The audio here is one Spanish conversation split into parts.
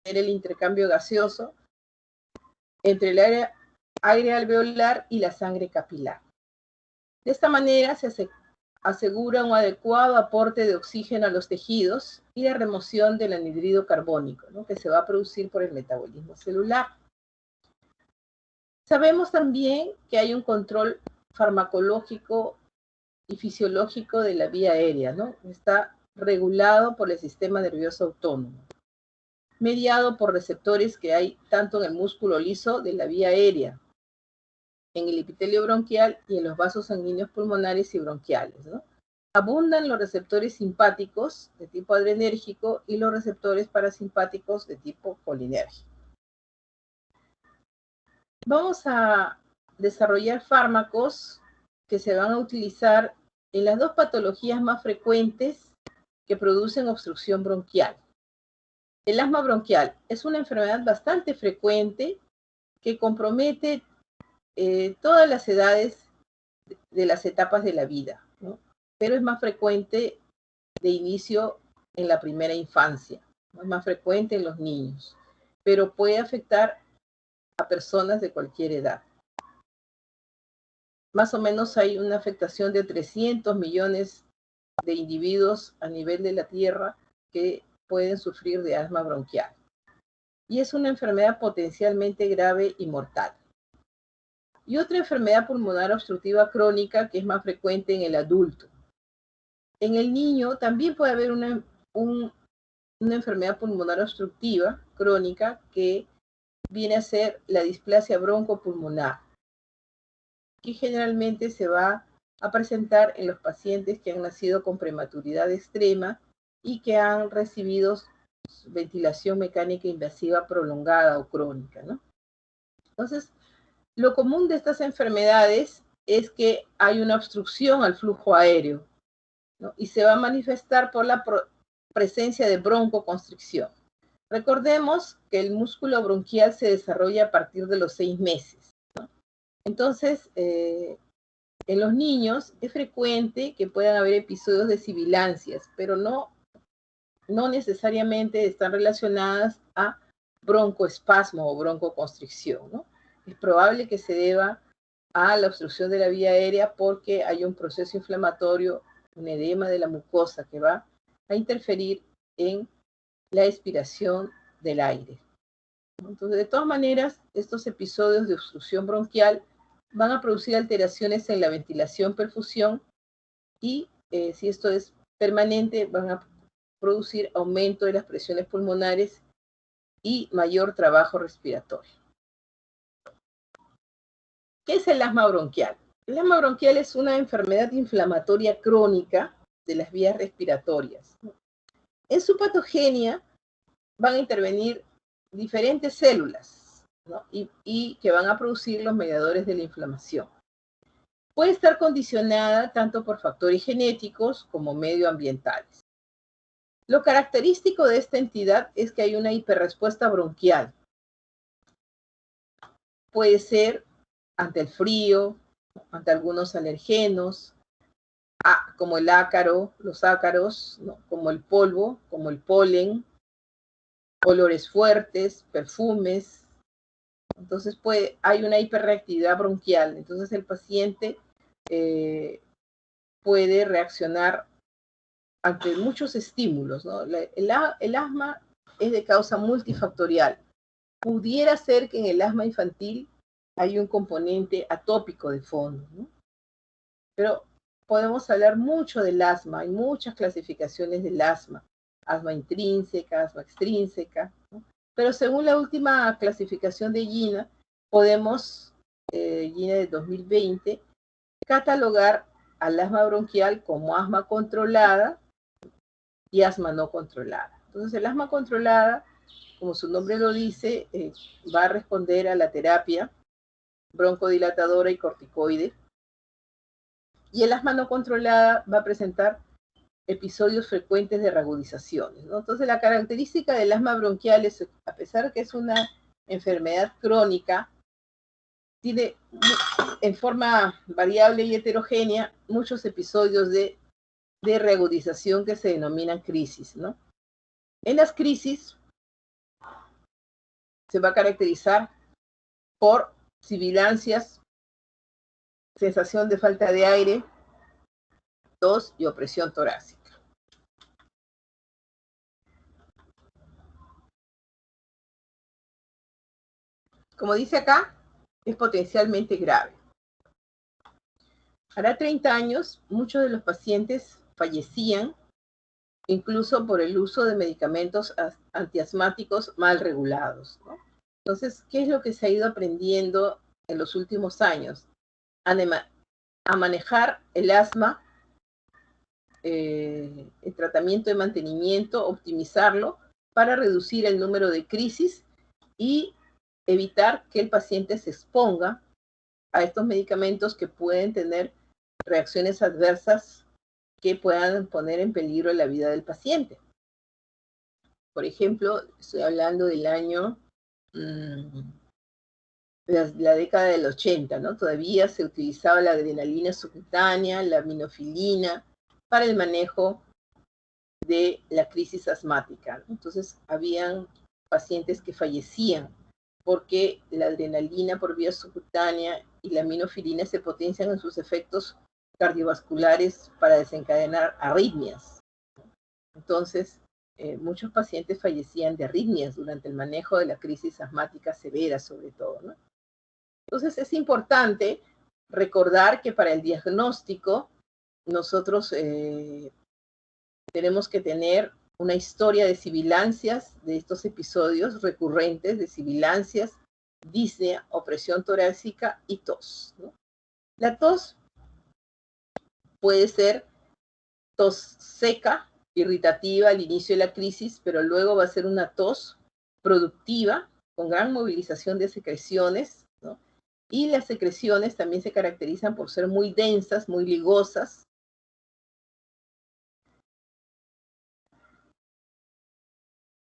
el intercambio gaseoso entre el aire alveolar y la sangre capilar. De esta manera se asegura un adecuado aporte de oxígeno a los tejidos y la remoción del anhídrido carbónico, ¿no?, que se va a producir por el metabolismo celular. Sabemos también que hay un control farmacológico y fisiológico de la vía aérea, ¿no? Está regulado por el sistema nervioso autónomo, mediado por receptores que hay tanto en el músculo liso de la vía aérea, en el epitelio bronquial y en los vasos sanguíneos pulmonares y bronquiales, ¿no? Abundan los receptores simpáticos de tipo adrenérgico y los receptores parasimpáticos de tipo colinérgico. Vamos a desarrollar fármacos que se van a utilizar en las dos patologías más frecuentes que producen obstrucción bronquial. El asma bronquial es una enfermedad bastante frecuente que compromete todas las edades de las etapas de la vida, ¿no? Pero es más frecuente de inicio en la primera infancia, ¿no? Es más frecuente en los niños, pero puede afectar a personas de cualquier edad. Más o menos hay una afectación de 300 millones de individuos a nivel de la Tierra que pueden sufrir de asma bronquial. Y es una enfermedad potencialmente grave y mortal. Y otra enfermedad pulmonar obstructiva crónica que es más frecuente en el adulto. En el niño también puede haber una enfermedad pulmonar obstructiva crónica que viene a ser la displasia broncopulmonar, que generalmente se va a presentar en los pacientes que han nacido con prematuridad extrema y que han recibido ventilación mecánica invasiva prolongada o crónica, ¿no? Entonces, lo común de estas enfermedades es que hay una obstrucción al flujo aéreo, ¿no? Y se va a manifestar por la presencia de broncoconstricción. Recordemos que el músculo bronquial se desarrolla a partir de los 6 meses, ¿no? Entonces, en los niños es frecuente que puedan haber episodios de sibilancias, pero no necesariamente están relacionadas a broncoespasmo o broncoconstricción, ¿no? Es probable que se deba a la obstrucción de la vía aérea porque hay un proceso inflamatorio, un edema de la mucosa que va a interferir en la expiración del aire. Entonces, de todas maneras, estos episodios de obstrucción bronquial van a producir alteraciones en la ventilación-perfusión y si esto es permanente, van a producir aumento de las presiones pulmonares y mayor trabajo respiratorio. ¿Qué es el asma bronquial? El asma bronquial es una enfermedad inflamatoria crónica de las vías respiratorias. En su patogenia van a intervenir diferentes células, ¿no? y que van a producir los mediadores de la inflamación. Puede estar condicionada tanto por factores genéticos como medioambientales. Lo característico de esta entidad es que hay una hiperrespuesta bronquial. Puede ser ante el frío, ante algunos alergenos, como el ácaro, los ácaros, ¿no?, como el polvo, como el polen, olores fuertes, perfumes. Entonces hay una hiperreactividad bronquial. Entonces el paciente puede reaccionar ante muchos estímulos, ¿no? El asma es de causa multifactorial. Pudiera ser que en el asma infantil hay un componente atópico de fondo, ¿no? Pero podemos hablar mucho del asma, hay muchas clasificaciones del asma intrínseca, asma extrínseca, ¿no? Pero según la última clasificación de GINA, podemos, GINA de 2020, catalogar al asma bronquial como asma controlada y asma no controlada. Entonces, el asma controlada, como su nombre lo dice, va a responder a la terapia broncodilatadora y corticoide. Y el asma no controlada va a presentar episodios frecuentes de reagudizaciones, ¿no? Entonces, la característica del asma bronquial es, a pesar de que es una enfermedad crónica, tiene en forma variable y heterogénea muchos episodios de reagudización que se denominan crisis, ¿no? En las crisis se va a caracterizar por sibilancias, sensación de falta de aire, tos y opresión torácica. Como dice acá, es potencialmente grave. Hará 30 años, muchos de los pacientes fallecían incluso por el uso de medicamentos antiasmáticos mal regulados, ¿no? Entonces, ¿qué es lo que se ha ido aprendiendo en los últimos años? A manejar el asma, el tratamiento de mantenimiento, optimizarlo para reducir el número de crisis y evitar que el paciente se exponga a estos medicamentos que pueden tener reacciones adversas que puedan poner en peligro la vida del paciente. Por ejemplo, estoy hablando del año, la década del 80, ¿no? Todavía se utilizaba la adrenalina subcutánea, la aminofilina, para el manejo de la crisis asmática, ¿no? Entonces, habían pacientes que fallecían porque la adrenalina por vía subcutánea y la aminofilina se potencian en sus efectos cardiovasculares para desencadenar arritmias. Entonces, muchos pacientes fallecían de arritmias durante el manejo de la crisis asmática severa, sobre todo, ¿no? Entonces, es importante recordar que para el diagnóstico nosotros tenemos que tener una historia de sibilancias, de estos episodios recurrentes de sibilancias, disnea, opresión torácica y tos, ¿no? La tos puede ser tos seca, irritativa al inicio de la crisis, pero luego va a ser una tos productiva, con gran movilización de secreciones, ¿no? Y las secreciones también se caracterizan por ser muy densas, muy ligosas.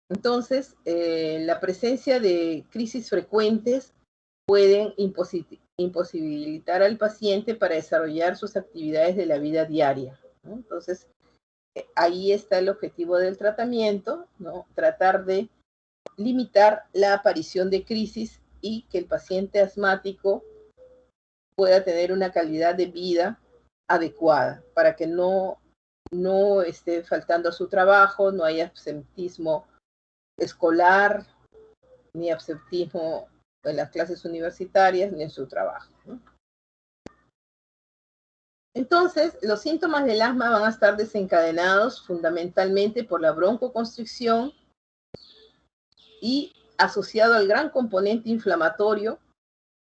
Entonces, la presencia de crisis frecuentes pueden imposibilitar al paciente para desarrollar sus actividades de la vida diaria, ¿no? Entonces, ahí está el objetivo del tratamiento, ¿no? Tratar de limitar la aparición de crisis y que el paciente asmático pueda tener una calidad de vida adecuada para que no esté faltando a su trabajo, no haya absentismo escolar, ni absentismo en las clases universitarias, ni en su trabajo, ¿no? Entonces, los síntomas del asma van a estar desencadenados fundamentalmente por la broncoconstricción y asociado al gran componente inflamatorio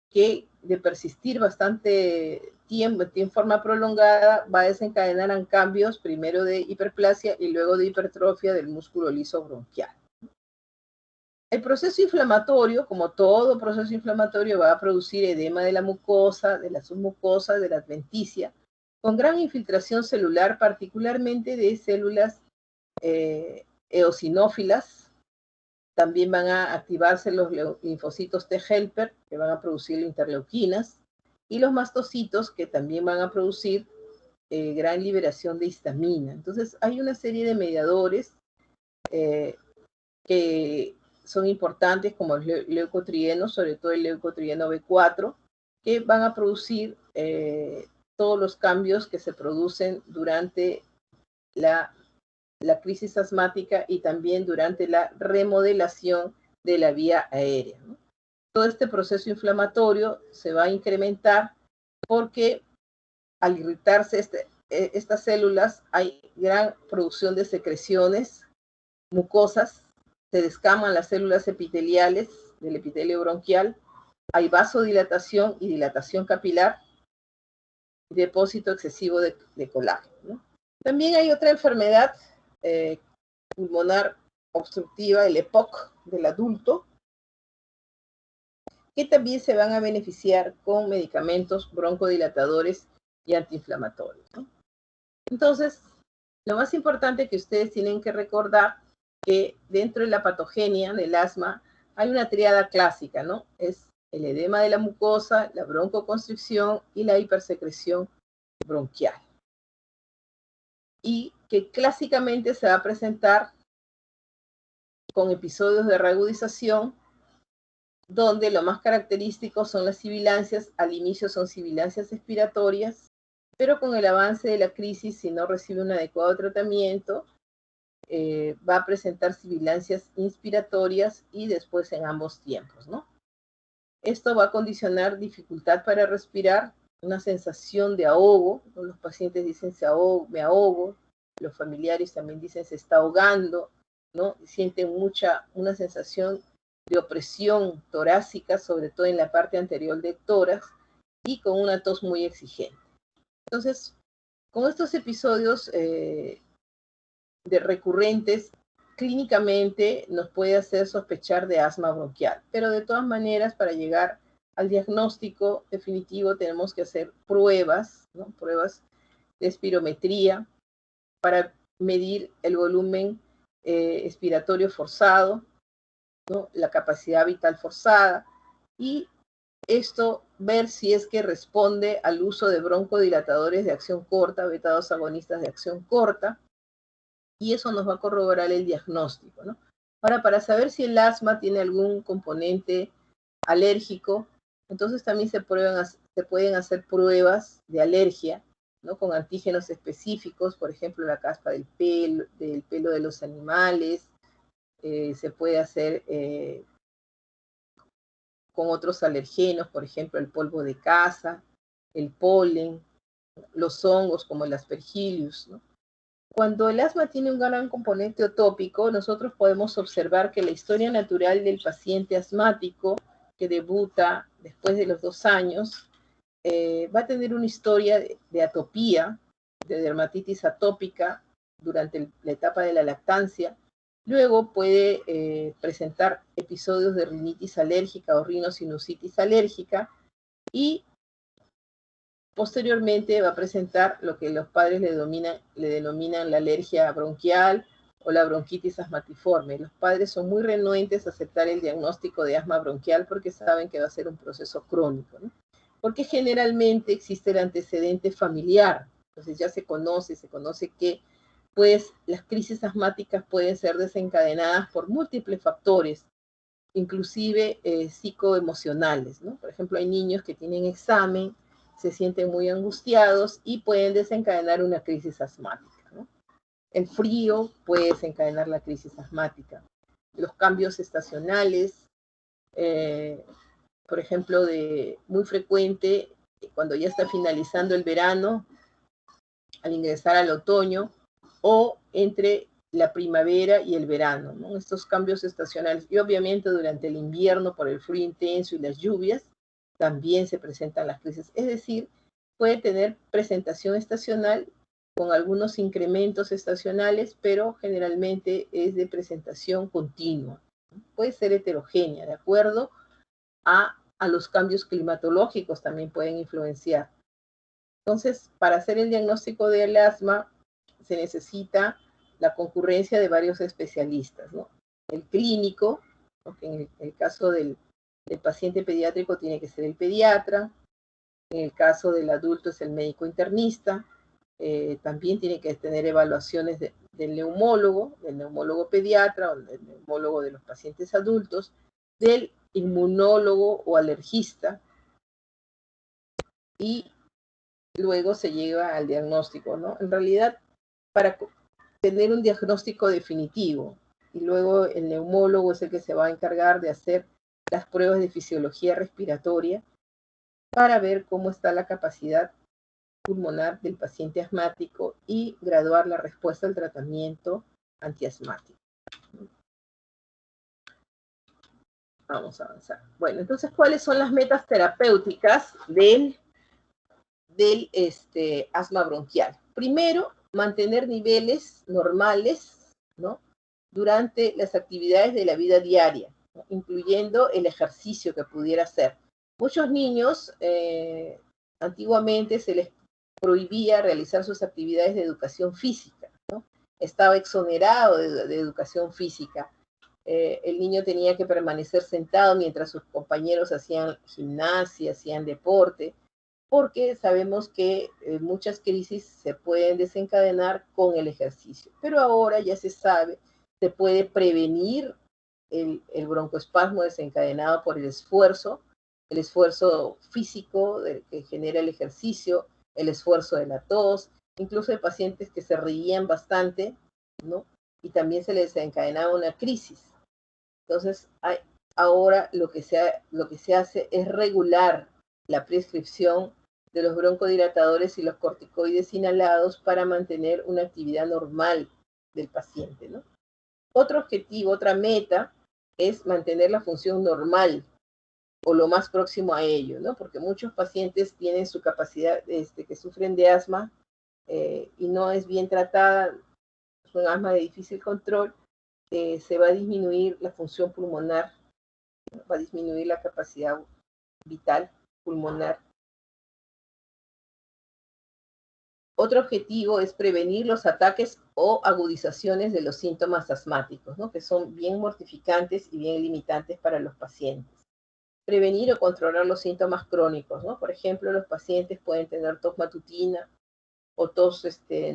que de persistir bastante tiempo, en forma prolongada, va a desencadenar en cambios primero de hiperplasia y luego de hipertrofia del músculo liso bronquial. El proceso inflamatorio, como todo proceso inflamatorio, va a producir edema de la mucosa, de la submucosa, de la adventicia, con gran infiltración celular, particularmente de células eosinófilas. También van a activarse los linfocitos T helper, que van a producir interleuquinas, y los mastocitos, que también van a producir gran liberación de histamina. Entonces, hay una serie de mediadores que son importantes, como el leucotrieno, sobre todo el leucotrieno B4, que van a producir todos los cambios que se producen durante la crisis asmática y también durante la remodelación de la vía aérea, ¿no? Todo este proceso inflamatorio se va a incrementar porque al irritarse estas células hay gran producción de secreciones mucosas, se descaman las células epiteliales del epitelio bronquial, hay vasodilatación y dilatación capilar, y depósito excesivo de colágeno, ¿no? También hay otra enfermedad pulmonar obstructiva, el EPOC del adulto, que también se van a beneficiar con medicamentos broncodilatadores y antiinflamatorios, ¿no? Entonces, lo más importante que ustedes tienen que recordar que dentro de la patogenia del asma hay una tríada clásica, ¿no? Es el edema de la mucosa, la broncoconstricción y la hipersecreción bronquial. Y que clásicamente se va a presentar con episodios de reagudización donde lo más característico son las sibilancias. Al inicio son sibilancias expiratorias, pero con el avance de la crisis, si no recibe un adecuado tratamiento, va a presentar sibilancias inspiratorias y después en ambos tiempos, ¿no? Esto va a condicionar dificultad para respirar, una sensación de ahogo, ¿no? Los pacientes dicen me ahogo, los familiares también dicen se está ahogando, ¿no? Sienten una sensación de opresión torácica, sobre todo en la parte anterior del tórax, y con una tos muy exigente. Entonces, con estos episodios de recurrentes, clínicamente nos puede hacer sospechar de asma bronquial, pero de todas maneras, para llegar al diagnóstico definitivo tenemos que hacer pruebas, ¿no? Pruebas de espirometría para medir el volumen expiratorio forzado, ¿no? La capacidad vital forzada, y esto ver si es que responde al uso de broncodilatadores de acción corta, beta-2 agonistas de acción corta, y eso nos va a corroborar el diagnóstico, ¿no? Ahora, para saber si el asma tiene algún componente alérgico, entonces también se pueden hacer pruebas de alergia, ¿no? Con antígenos específicos, por ejemplo, la caspa del pelo de los animales, se puede hacer con otros alergenos, por ejemplo, el polvo de caza, el polen, los hongos como el Aspergillus, ¿no? Cuando el asma tiene un gran componente atópico, nosotros podemos observar que la historia natural del paciente asmático que debuta después de los 2 años va a tener una historia de atopía, de dermatitis atópica durante la etapa de la lactancia. Luego puede presentar episodios de rinitis alérgica o rinosinusitis alérgica, y posteriormente va a presentar lo que los padres le denominan la alergia bronquial o la bronquitis asmatiforme. Los padres son muy renuentes a aceptar el diagnóstico de asma bronquial porque saben que va a ser un proceso crónico, ¿no? Porque generalmente existe el antecedente familiar. Entonces ya se conoce que pues las crisis asmáticas pueden ser desencadenadas por múltiples factores, inclusive psicoemocionales, ¿no? Por ejemplo, hay niños que tienen examen, se sienten muy angustiados y pueden desencadenar una crisis asmática, ¿no? El frío puede desencadenar la crisis asmática. Los cambios estacionales, por ejemplo, muy frecuente cuando ya está finalizando el verano, al ingresar al otoño, o entre la primavera y el verano, ¿no? Estos cambios estacionales. Y obviamente durante el invierno, por el frío intenso y las lluvias, también se presentan las crisis. Es decir, puede tener presentación estacional con algunos incrementos estacionales, pero generalmente es de presentación continua. Puede ser heterogénea, de acuerdo a los cambios climatológicos también pueden influenciar. Entonces, para hacer el diagnóstico del asma se necesita la concurrencia de varios especialistas, ¿no? El clínico, porque en el caso del paciente pediátrico tiene que ser el pediatra, en el caso del adulto es el médico internista, también tiene que tener evaluaciones del neumólogo pediatra, o del neumólogo de los pacientes adultos, del inmunólogo o alergista, y luego se llega al diagnóstico, ¿no? En realidad, para tener un diagnóstico definitivo, y luego el neumólogo es el que se va a encargar de hacer las pruebas de fisiología respiratoria para ver cómo está la capacidad pulmonar del paciente asmático y graduar la respuesta al tratamiento antiasmático. Vamos a avanzar. Bueno, entonces, ¿cuáles son las metas terapéuticas del asma bronquial? Primero, mantener niveles normales, ¿no?, durante las actividades de la vida diaria, ¿no?, incluyendo el ejercicio que pudiera hacer. Muchos niños, antiguamente se les prohibía realizar sus actividades de educación física, ¿no? Estaba exonerado de educación física. El niño tenía que permanecer sentado mientras sus compañeros hacían gimnasia, hacían deporte, porque sabemos que muchas crisis se pueden desencadenar con el ejercicio. Pero ahora ya se sabe, se puede prevenir el broncoespasmo desencadenado por el esfuerzo físico que genera el ejercicio, el esfuerzo de la tos, incluso hay pacientes que se reían bastante, ¿no? Y también se les desencadenaba una crisis. Entonces, ahora lo que se hace es regular la prescripción de los broncodilatadores y los corticoides inhalados para mantener una actividad normal del paciente, ¿no? Otro objetivo, otra meta, es mantener la función normal o lo más próximo a ello, ¿no? Porque muchos pacientes tienen su capacidad, que sufren de asma y no es bien tratada, es un asma de difícil control, se va a disminuir la función pulmonar, va a disminuir la capacidad vital pulmonar. Otro objetivo es prevenir los ataques o agudizaciones de los síntomas asmáticos, ¿no? Que son bien mortificantes y bien limitantes para los pacientes. Prevenir o controlar los síntomas crónicos, ¿no? Por ejemplo, los pacientes pueden tener tos matutina o tos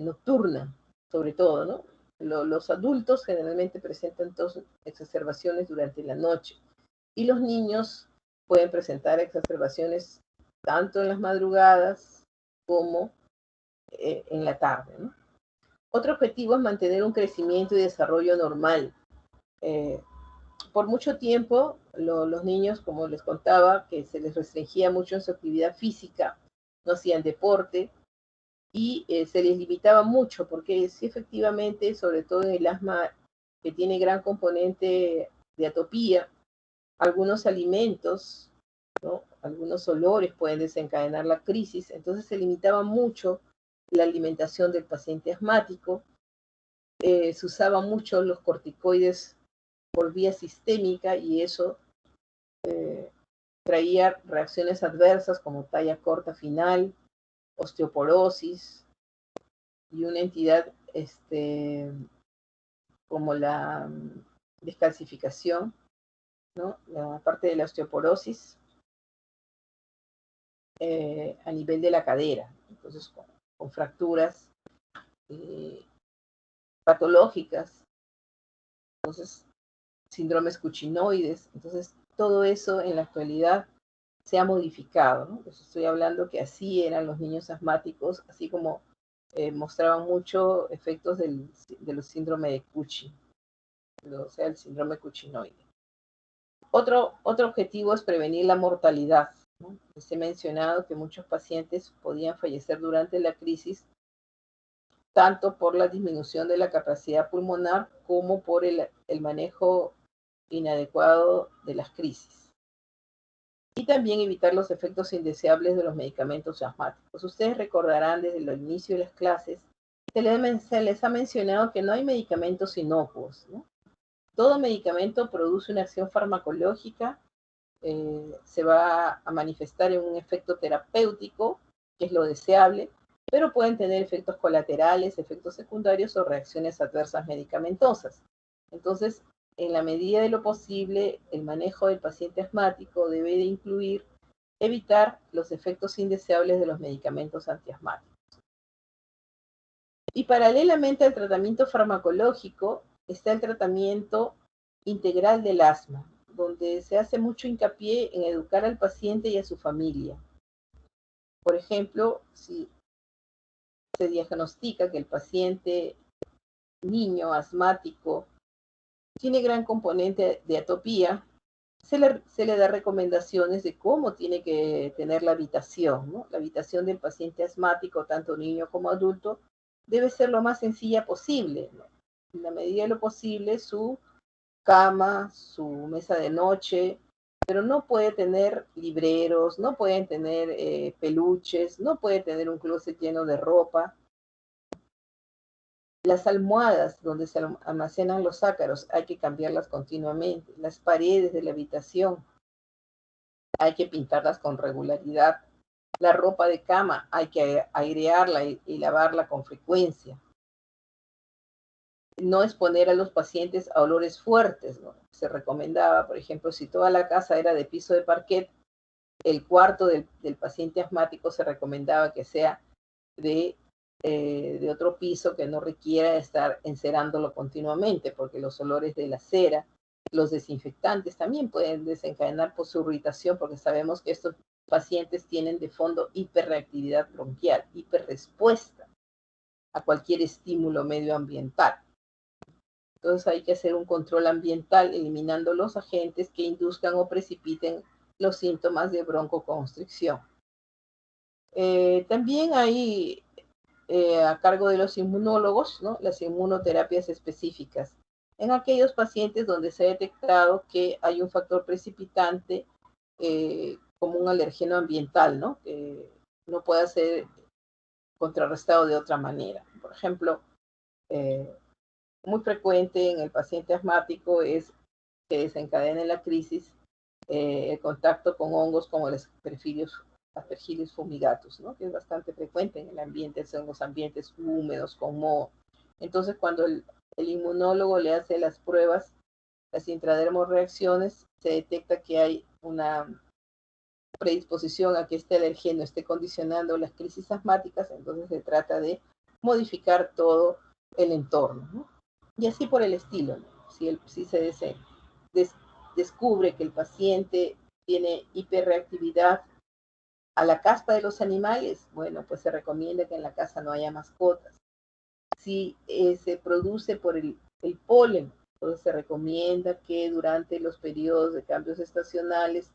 nocturna, sobre todo, ¿no? Los adultos generalmente presentan tos exacerbaciones durante la noche y los niños pueden presentar exacerbaciones tanto en las madrugadas como en la tarde, ¿no? Otro objetivo es mantener un crecimiento y desarrollo normal. Por mucho tiempo, los niños, como les contaba, que se les restringía mucho en su actividad física, no hacían deporte y se les limitaba mucho, porque sí, efectivamente, sobre todo en el asma que tiene gran componente de atopía, algunos alimentos, ¿no? Algunos olores pueden desencadenar la crisis, entonces se limitaba mucho la alimentación del paciente asmático, se usaban mucho los corticoides por vía sistémica y eso traía reacciones adversas como talla corta final, osteoporosis y una entidad como la descalcificación, ¿no? La parte de la osteoporosis a nivel de la cadera, entonces con fracturas patológicas, entonces síndromes cuchinoides, entonces todo eso en la actualidad se ha modificado, ¿no? Pues estoy hablando que así eran los niños asmáticos, así como mostraban mucho efectos de los síndromes de Cushing, o sea, el síndrome cuchinoide. Otro objetivo es prevenir la mortalidad, ¿no? Les he mencionado que muchos pacientes podían fallecer durante la crisis, tanto por la disminución de la capacidad pulmonar como por el manejo inadecuado de las crisis. Y también evitar los efectos indeseables de los medicamentos asmáticos. Ustedes recordarán desde el inicio de las clases, se les ha mencionado que no hay medicamentos inocuos, ¿no? Todo medicamento produce una acción farmacológica, se va a manifestar en un efecto terapéutico, que es lo deseable, pero pueden tener efectos colaterales, efectos secundarios o reacciones adversas medicamentosas. Entonces, en la medida de lo posible, el manejo del paciente asmático debe de incluir evitar los efectos indeseables de los medicamentos antiasmáticos. Y paralelamente al tratamiento farmacológico está el tratamiento integral del asma, donde se hace mucho hincapié en educar al paciente y a su familia. Por ejemplo, si se diagnostica que el paciente niño asmático tiene gran componente de atopía, se le da recomendaciones de cómo tiene que tener la habitación, ¿no? La habitación del paciente asmático, tanto niño como adulto, debe ser lo más sencilla posible, ¿no? En la medida de lo posible, su cama, su mesa de noche, pero no puede tener libreros, no pueden tener peluches, no puede tener un closet lleno de ropa. Las almohadas donde se almacenan los ácaros hay que cambiarlas continuamente. Las paredes de la habitación hay que pintarlas con regularidad. La ropa de cama hay que airearla y lavarla con frecuencia. No exponer a los pacientes a olores fuertes, ¿no? Se recomendaba, por ejemplo, si toda la casa era de piso de parquet, el cuarto del paciente asmático se recomendaba que sea de otro piso que no requiera estar encerándolo continuamente, porque los olores de la cera Los desinfectantes también pueden desencadenar por su irritación, porque sabemos que estos pacientes tienen de fondo hiperreactividad bronquial, hiperrespuesta a cualquier estímulo medioambiental. Entonces hay que hacer un control ambiental eliminando los agentes que induzcan o precipiten los síntomas de broncoconstricción. También hay a cargo de los inmunólogos, ¿no?, las inmunoterapias específicas en aquellos pacientes donde se ha detectado que hay un factor precipitante como un alergeno ambiental, ¿no?, que no pueda ser contrarrestado de otra manera. Por ejemplo, muy frecuente en el paciente asmático es que desencadene la crisis el contacto con hongos como el Aspergillus fumigatus, ¿no?, que es bastante frecuente en el ambiente, son los ambientes húmedos con moho. Entonces, cuando el inmunólogo le hace las pruebas, las intradermorreacciones, se detecta que hay una predisposición a que este alergeno esté condicionando las crisis asmáticas, entonces se trata de modificar todo el entorno, ¿no? Y así por el estilo, ¿no? Si se descubre que el paciente tiene hiperreactividad a la caspa de los animales, bueno, pues se recomienda que en la casa no haya mascotas. Si se produce por el polen, entonces se recomienda que durante los periodos de cambios estacionales,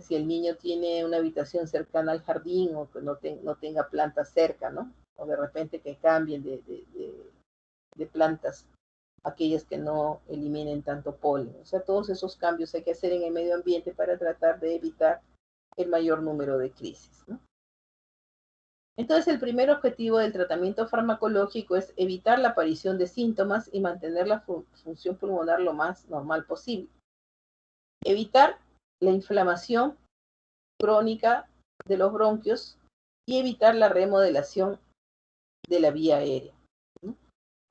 si el niño tiene una habitación cercana al jardín o que no tenga plantas cerca, ¿no?, o de repente que cambien de plantas, aquellas que no eliminen tanto polen. O sea, todos esos cambios hay que hacer en el medio ambiente para tratar de evitar el mayor número de crisis, ¿no? Entonces, el primer objetivo del tratamiento farmacológico es evitar la aparición de síntomas y mantener la función pulmonar lo más normal posible. Evitar la inflamación crónica de los bronquios y evitar la remodelación de la vía aérea, ¿no?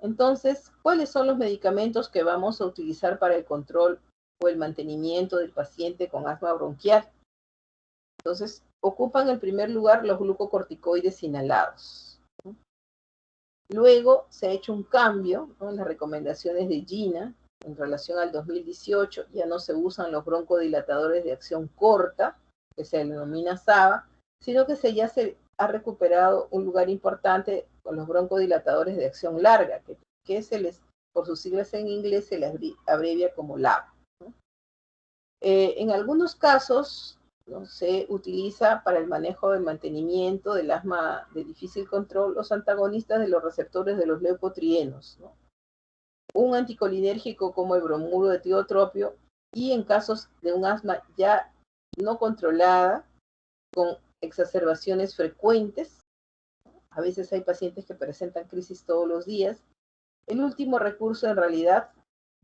Entonces, ¿cuáles son los medicamentos que vamos a utilizar para el control o el mantenimiento del paciente con asma bronquial? Entonces, ocupan el primer lugar los glucocorticoides inhalados, ¿no? Luego se ha hecho un cambio, ¿no?, en las recomendaciones de GINA en relación al 2018. Ya no se usan los broncodilatadores de acción corta, que se denomina SABA, sino que ya se ha recuperado un lugar importante con los broncodilatadores de acción larga, que por sus siglas en inglés se les abrevia como LABA, ¿no? En algunos casos, ¿no?, se utiliza para el manejo del mantenimiento del asma de difícil control los antagonistas de los receptores de los leucotrienos, ¿no?, un anticolinérgico como el bromuro de tiotropio, y en casos de un asma ya no controlada, con exacerbaciones frecuentes, a veces hay pacientes que presentan crisis todos los días. El último recurso, en realidad,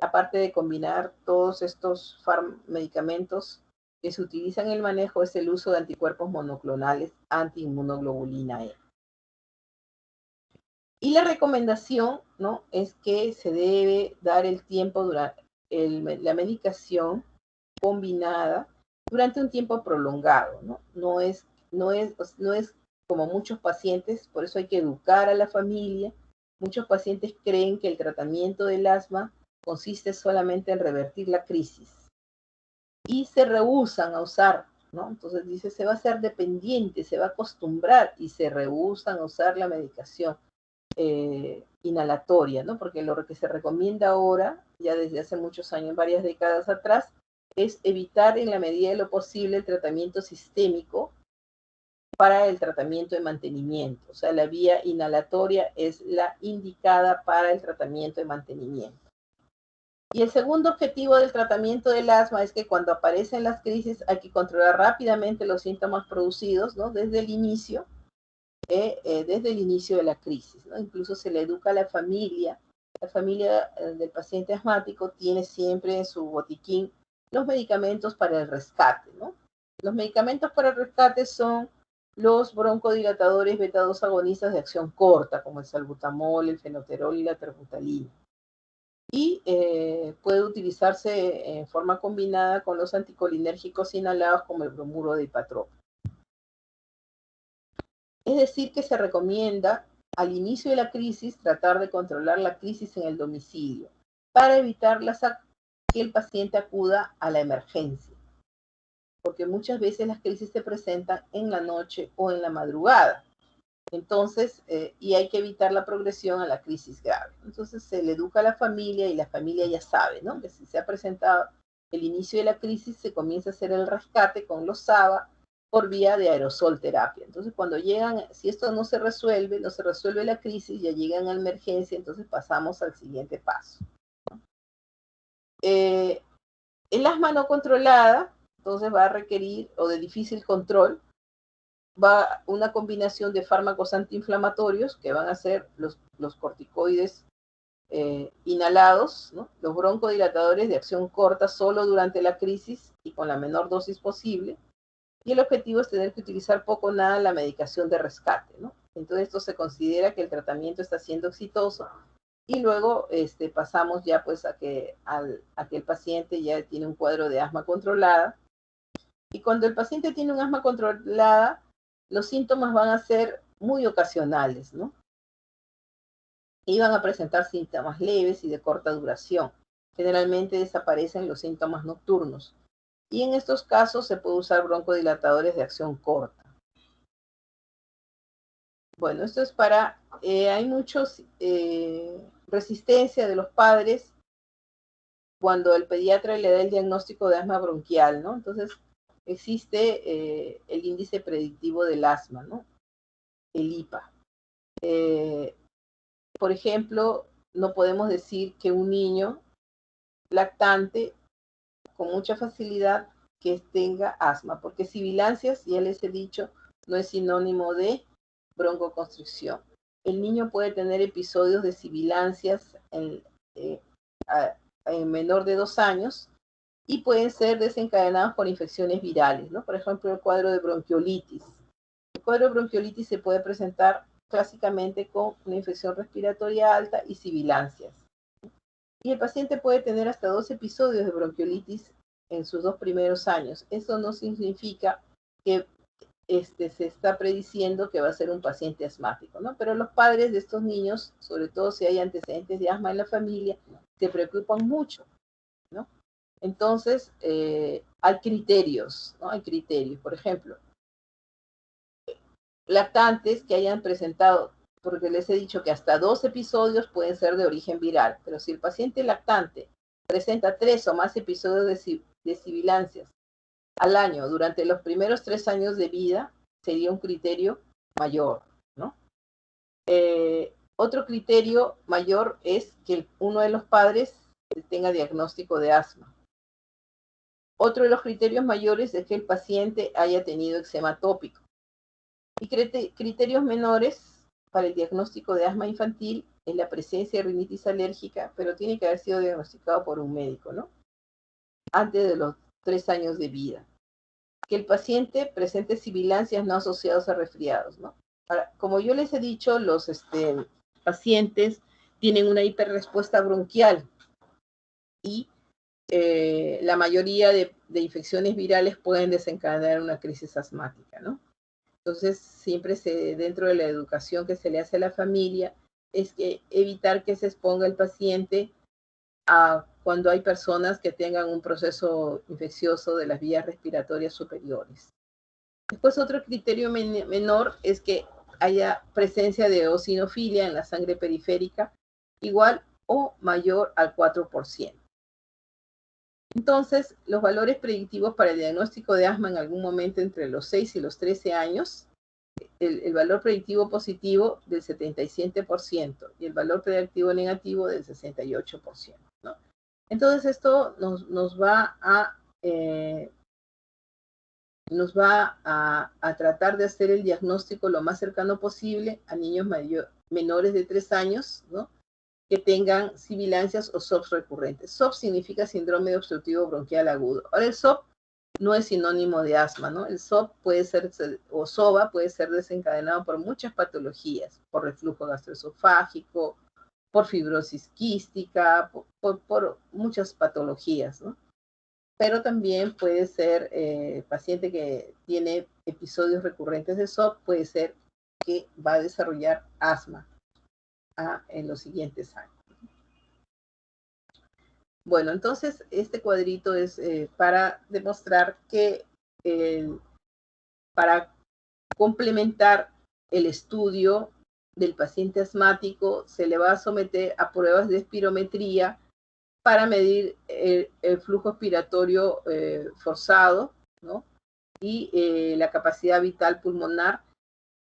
aparte de combinar todos estos medicamentos que se utilizan en el manejo, es el uso de anticuerpos monoclonales antiinmunoglobulina E. Y la recomendación, ¿no?, es que se debe dar el tiempo durante la medicación combinada durante un tiempo prolongado, ¿no? No es como muchos pacientes, por eso hay que educar a la familia. Muchos pacientes creen que el tratamiento del asma consiste solamente en revertir la crisis y se rehúsan a usar, ¿no? Entonces dice, se va a hacer dependiente, se va a acostumbrar, y se rehúsan a usar la medicación inhalatoria, ¿no? Porque lo que se recomienda ahora, ya desde hace muchos años, varias décadas atrás, es evitar en la medida de lo posible el tratamiento sistémico para el tratamiento de mantenimiento. O sea, la vía inhalatoria es la indicada para el tratamiento de mantenimiento. Y el segundo objetivo del tratamiento del asma es que cuando aparecen las crisis hay que controlar rápidamente los síntomas producidos, ¿no?, desde el inicio de la crisis, ¿no? Incluso se le educa a la familia. La familia del paciente asmático tiene siempre en su botiquín los medicamentos para el rescate, ¿no? Los medicamentos para el rescate son los broncodilatadores beta-2 agonistas de acción corta, como el salbutamol, el fenoterol y la terbutalina. Y puede utilizarse en forma combinada con los anticolinérgicos inhalados como el bromuro de ipatropio. Es decir, que se recomienda al inicio de la crisis tratar de controlar la crisis en el domicilio para evitar las que el paciente acuda a la emergencia, porque muchas veces las crisis se presentan en la noche o en la madrugada. Entonces, y hay que evitar la progresión a la crisis grave. Entonces, se le educa a la familia y la familia ya sabe, ¿no? Que si se ha presentado el inicio de la crisis, se comienza a hacer el rescate con los SABA por vía de aerosol terapia. Entonces, cuando llegan, si esto no se resuelve la crisis, ya llegan a emergencia, entonces pasamos al siguiente paso. El asma no controlada, entonces va a requerir, o de difícil control, va una combinación de fármacos antiinflamatorios, que van a ser los corticoides inhalados, ¿no? Los broncodilatadores de acción corta solo durante la crisis y con la menor dosis posible. Y el objetivo es tener que utilizar poco o nada la medicación de rescate, ¿no? Entonces esto se considera que el tratamiento está siendo exitoso y luego pasamos ya pues a que el paciente ya tiene un cuadro de asma controlada. Y cuando el paciente tiene un asma controlada, los síntomas van a ser muy ocasionales, ¿no? Y van a presentar síntomas leves y de corta duración. Generalmente desaparecen los síntomas nocturnos. Y en estos casos se puede usar broncodilatadores de acción corta. Bueno, esto es para, hay muchos resistencia de los padres cuando el pediatra le da el diagnóstico de asma bronquial, ¿no? Entonces existe el índice predictivo del asma, ¿no? El IPA. Por ejemplo, no podemos decir que un niño lactante con mucha facilidad que tenga asma, porque sibilancias, ya les he dicho, no es sinónimo de broncoconstricción. El niño puede tener episodios de sibilancias en menor de 2 años y pueden ser desencadenados por infecciones virales, ¿no? Por ejemplo, el cuadro de bronquiolitis. El cuadro de bronquiolitis se puede presentar clásicamente con una infección respiratoria alta y sibilancias. Y el paciente puede tener hasta 2 episodios de bronquiolitis en sus 2 primeros años. Eso no significa que se está prediciendo que va a ser un paciente asmático, ¿no? Pero los padres de estos niños, sobre todo si hay antecedentes de asma en la familia, se preocupan mucho, ¿no? Entonces, hay criterios, ¿no? Hay criterios. Por ejemplo, lactantes que hayan presentado, porque les he dicho que hasta 2 episodios pueden ser de origen viral, pero si el paciente lactante presenta 3 o más episodios de sibilancias al año durante los primeros 3 años de vida, sería un criterio mayor, ¿no? Otro criterio mayor es que uno de los padres tenga diagnóstico de asma. Otro de los criterios mayores es que el paciente haya tenido eczema atópico. Y criterios menores para el diagnóstico de asma infantil es la presencia de rinitis alérgica, pero tiene que haber sido diagnosticado por un médico, ¿no? Antes de los 3 años de vida. Que el paciente presente sibilancias no asociadas a resfriados, ¿no? Ahora, como yo les he dicho, los pacientes tienen una hiperrespuesta bronquial y la mayoría de infecciones virales pueden desencadenar una crisis asmática, ¿no? Entonces, siempre dentro de la educación que se le hace a la familia, es que evitar que se exponga el paciente a cuando hay personas que tengan un proceso infeccioso de las vías respiratorias superiores. Después, otro criterio menor es que haya presencia de eosinofilia en la sangre periférica igual o mayor al 4%. Entonces, los valores predictivos para el diagnóstico de asma en algún momento entre los 6 y los 13 años, el valor predictivo positivo del 77% y el valor predictivo negativo del 68%, ¿no? Entonces, esto nos va a tratar de hacer el diagnóstico lo más cercano posible a niños menores de 3 años, ¿no? Que tengan sibilancias o SOPs recurrentes. SOP significa síndrome obstructivo bronquial agudo. Ahora, el SOP no es sinónimo de asma, ¿no? El SOP puede ser, o SOBA puede ser desencadenado por muchas patologías, por reflujo gastroesofágico, por fibrosis quística, por muchas patologías, ¿no? Pero también puede ser paciente que tiene episodios recurrentes de SOP, puede ser que va a desarrollar asma en los siguientes años. Bueno, entonces este cuadrito es para demostrar que para complementar el estudio del paciente asmático se le va a someter a pruebas de espirometría para medir el flujo expiratorio forzado, ¿no? Y la capacidad vital pulmonar.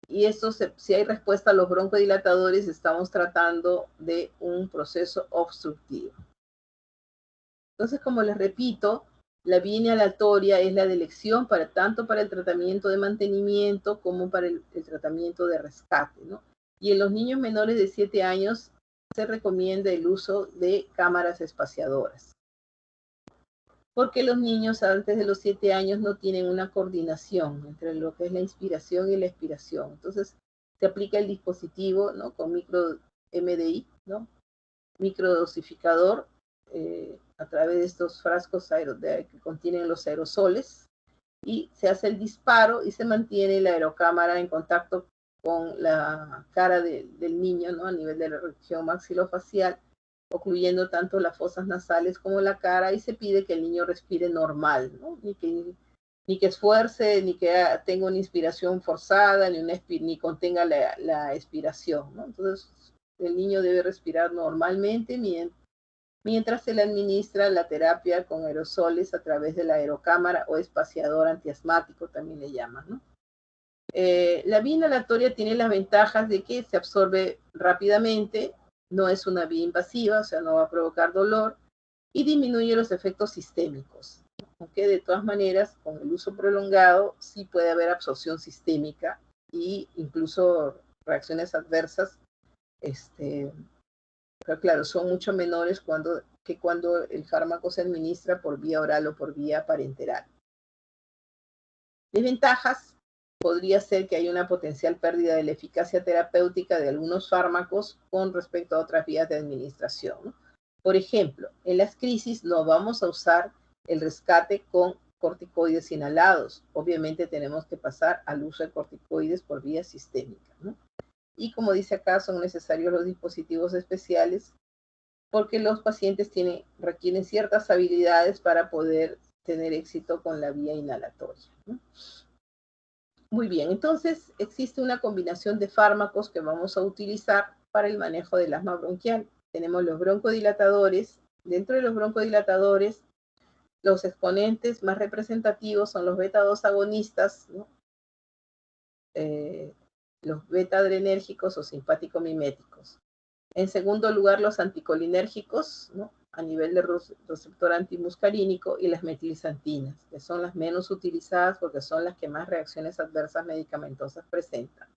Y esto, si hay respuesta a los broncodilatadores, estamos tratando de un proceso obstructivo. Entonces, como les repito, la vía inhalatoria es la de elección tanto para el tratamiento de mantenimiento como para el tratamiento de rescate, ¿no? Y en los niños menores de 7 años se recomienda el uso de cámaras espaciadoras, porque los niños antes de los 7 años no tienen una coordinación entre lo que es la inspiración y la expiración. Entonces, se aplica el dispositivo, ¿no? Con micro MDI, ¿no? Microdosificador, a través de estos frascos que contienen los aerosoles, y se hace el disparo y se mantiene la aerocámara en contacto con la cara del niño, ¿no? A nivel de la región maxilofacial, ocluyendo tanto las fosas nasales como la cara, y se pide que el niño respire normal, ¿no? Ni que esfuerce, ni que tenga una inspiración forzada, ni contenga la expiración, ¿no? Entonces, el niño debe respirar normalmente mientras se le administra la terapia con aerosoles a través de la aerocámara o espaciador antiasmático, también le llaman, ¿no? La vía inhalatoria tiene las ventajas de que se absorbe rápidamente, no es una vía invasiva, o sea, no va a provocar dolor, y disminuye los efectos sistémicos, aunque de todas maneras, con el uso prolongado, sí puede haber absorción sistémica e incluso reacciones adversas, pero claro, son mucho menores que cuando el fármaco se administra por vía oral o por vía parenteral. Desventajas: podría ser que haya una potencial pérdida de la eficacia terapéutica de algunos fármacos con respecto a otras vías de administración, ¿no? Por ejemplo, en las crisis no vamos a usar el rescate con corticoides inhalados. Obviamente tenemos que pasar al uso de corticoides por vía sistémica, ¿no? Y como dice acá, son necesarios los dispositivos especiales porque los pacientes requieren ciertas habilidades para poder tener éxito con la vía inhalatoria, ¿no? Muy bien, entonces existe una combinación de fármacos que vamos a utilizar para el manejo del asma bronquial. Tenemos los broncodilatadores. Dentro de los broncodilatadores, los exponentes más representativos son los beta-2 agonistas, ¿no? Los beta-adrenérgicos o simpático-miméticos. En segundo lugar, los anticolinérgicos, ¿no? A nivel de receptor antimuscarínico, y las metilxantinas, que son las menos utilizadas porque son las que más reacciones adversas medicamentosas presentan.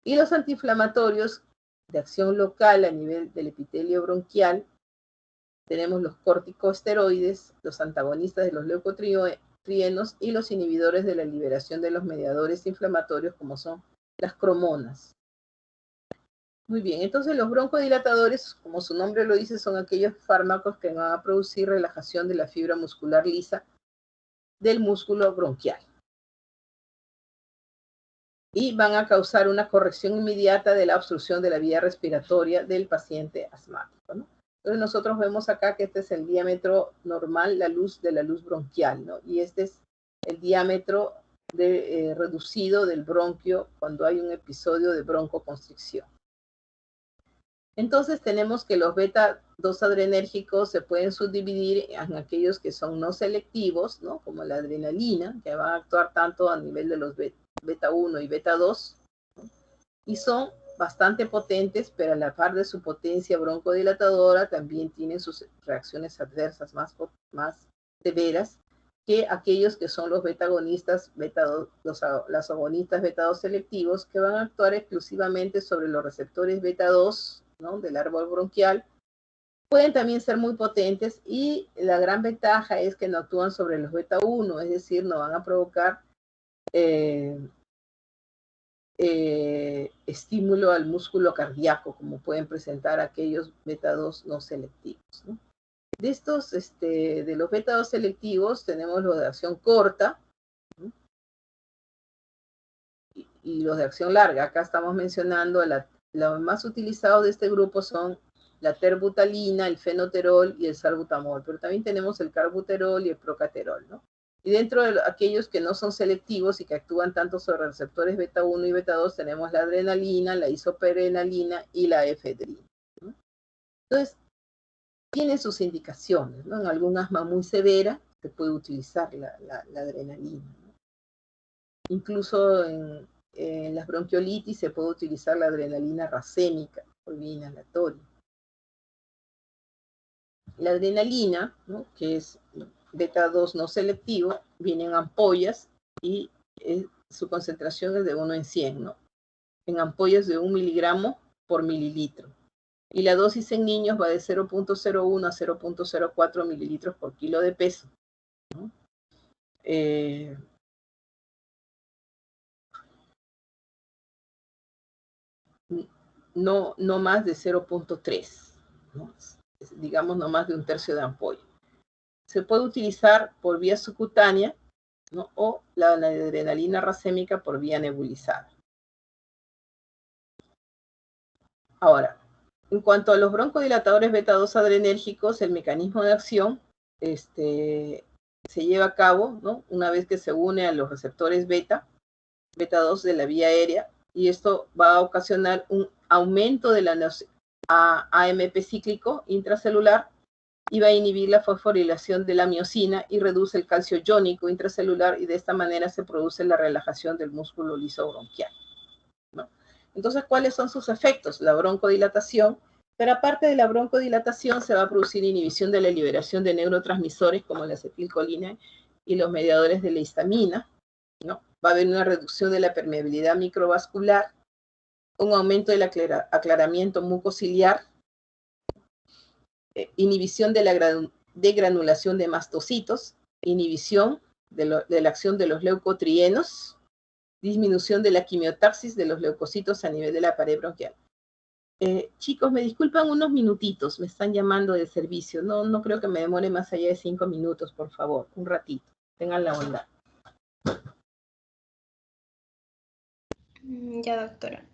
Y los antiinflamatorios de acción local a nivel del epitelio bronquial, tenemos los corticosteroides, los antagonistas de los leucotrienos y los inhibidores de la liberación de los mediadores inflamatorios, como son las cromonas. Muy bien, entonces los broncodilatadores, como su nombre lo dice, son aquellos fármacos que van a producir relajación de la fibra muscular lisa del músculo bronquial y van a causar una corrección inmediata de la obstrucción de la vía respiratoria del paciente asmático, ¿no? Entonces nosotros vemos acá que este es el diámetro normal, la luz bronquial, ¿no? Y este es el diámetro reducido del bronquio cuando hay un episodio de broncoconstricción. Entonces tenemos que los beta-2 adrenérgicos se pueden subdividir en aquellos que son no selectivos, ¿no? Como la adrenalina, que va a actuar tanto a nivel de los beta-1 y beta-2, ¿no? Y son bastante potentes, pero a la par de su potencia broncodilatadora también tienen sus reacciones adversas más severas que aquellos que son los beta-agonistas, las agonistas beta-2 selectivos, que van a actuar exclusivamente sobre los receptores beta-2, ¿no? Del árbol bronquial. Pueden también ser muy potentes y la gran ventaja es que no actúan sobre los beta-1, es decir, no van a provocar estímulo al músculo cardíaco, como pueden presentar aquellos beta-2 no selectivos, ¿no? De estos, de los beta-2 selectivos, tenemos los de acción corta, ¿no? y los de acción larga. Acá estamos mencionando, los más utilizados de este grupo son la terbutalina, el fenoterol y el salbutamol, pero también tenemos el carbuterol y el procaterol, ¿no? Y dentro de aquellos que no son selectivos y que actúan tanto sobre receptores beta 1 y beta 2, tenemos la adrenalina, la isoperenalina y la efedrina, ¿no? Entonces, tiene sus indicaciones, ¿no? En algún asma muy severa se puede utilizar la adrenalina, ¿no? Incluso en las bronquiolitis se puede utilizar la adrenalina racémica por vía inhalatoria. La adrenalina, ¿no?, que es beta 2 no selectivo, viene en ampollas y su concentración es de 1 en 100, ¿no? En ampollas de 1 miligramo por mililitro. Y la dosis en niños va de 0.01 a 0.04 mililitros por kilo de peso, ¿no? No más de 0.3, ¿no? Digamos no más de 1/3 de ampolla. Se puede utilizar por vía subcutánea, ¿no?, o la adrenalina racémica por vía nebulizada. Ahora, en cuanto a los broncodilatadores beta 2 adrenérgicos, el mecanismo de acción se lleva a cabo, ¿no?, una vez que se une a los receptores beta 2 de la vía aérea, y esto va a ocasionar un aumento de la AMP cíclico intracelular y va a inhibir la fosforilación de la miocina y reduce el calcio iónico intracelular, y de esta manera se produce la relajación del músculo liso bronquial, ¿no? Entonces, ¿cuáles son sus efectos? La broncodilatación, pero aparte de la broncodilatación se va a producir inhibición de la liberación de neurotransmisores como la acetilcolina y los mediadores de la histamina, ¿no? Va a haber una reducción de la permeabilidad microvascular, un aumento del aclaramiento mucociliar, inhibición de la degranulación de mastocitos, inhibición de la acción de los leucotrienos, disminución de la quimiotaxis de los leucocitos a nivel de la pared bronquial. Chicos, me disculpan unos minutitos, me están llamando de servicio. No creo que me demore más allá de 5 minutos, por favor, un ratito. Tengan la bondad. Ya, doctora.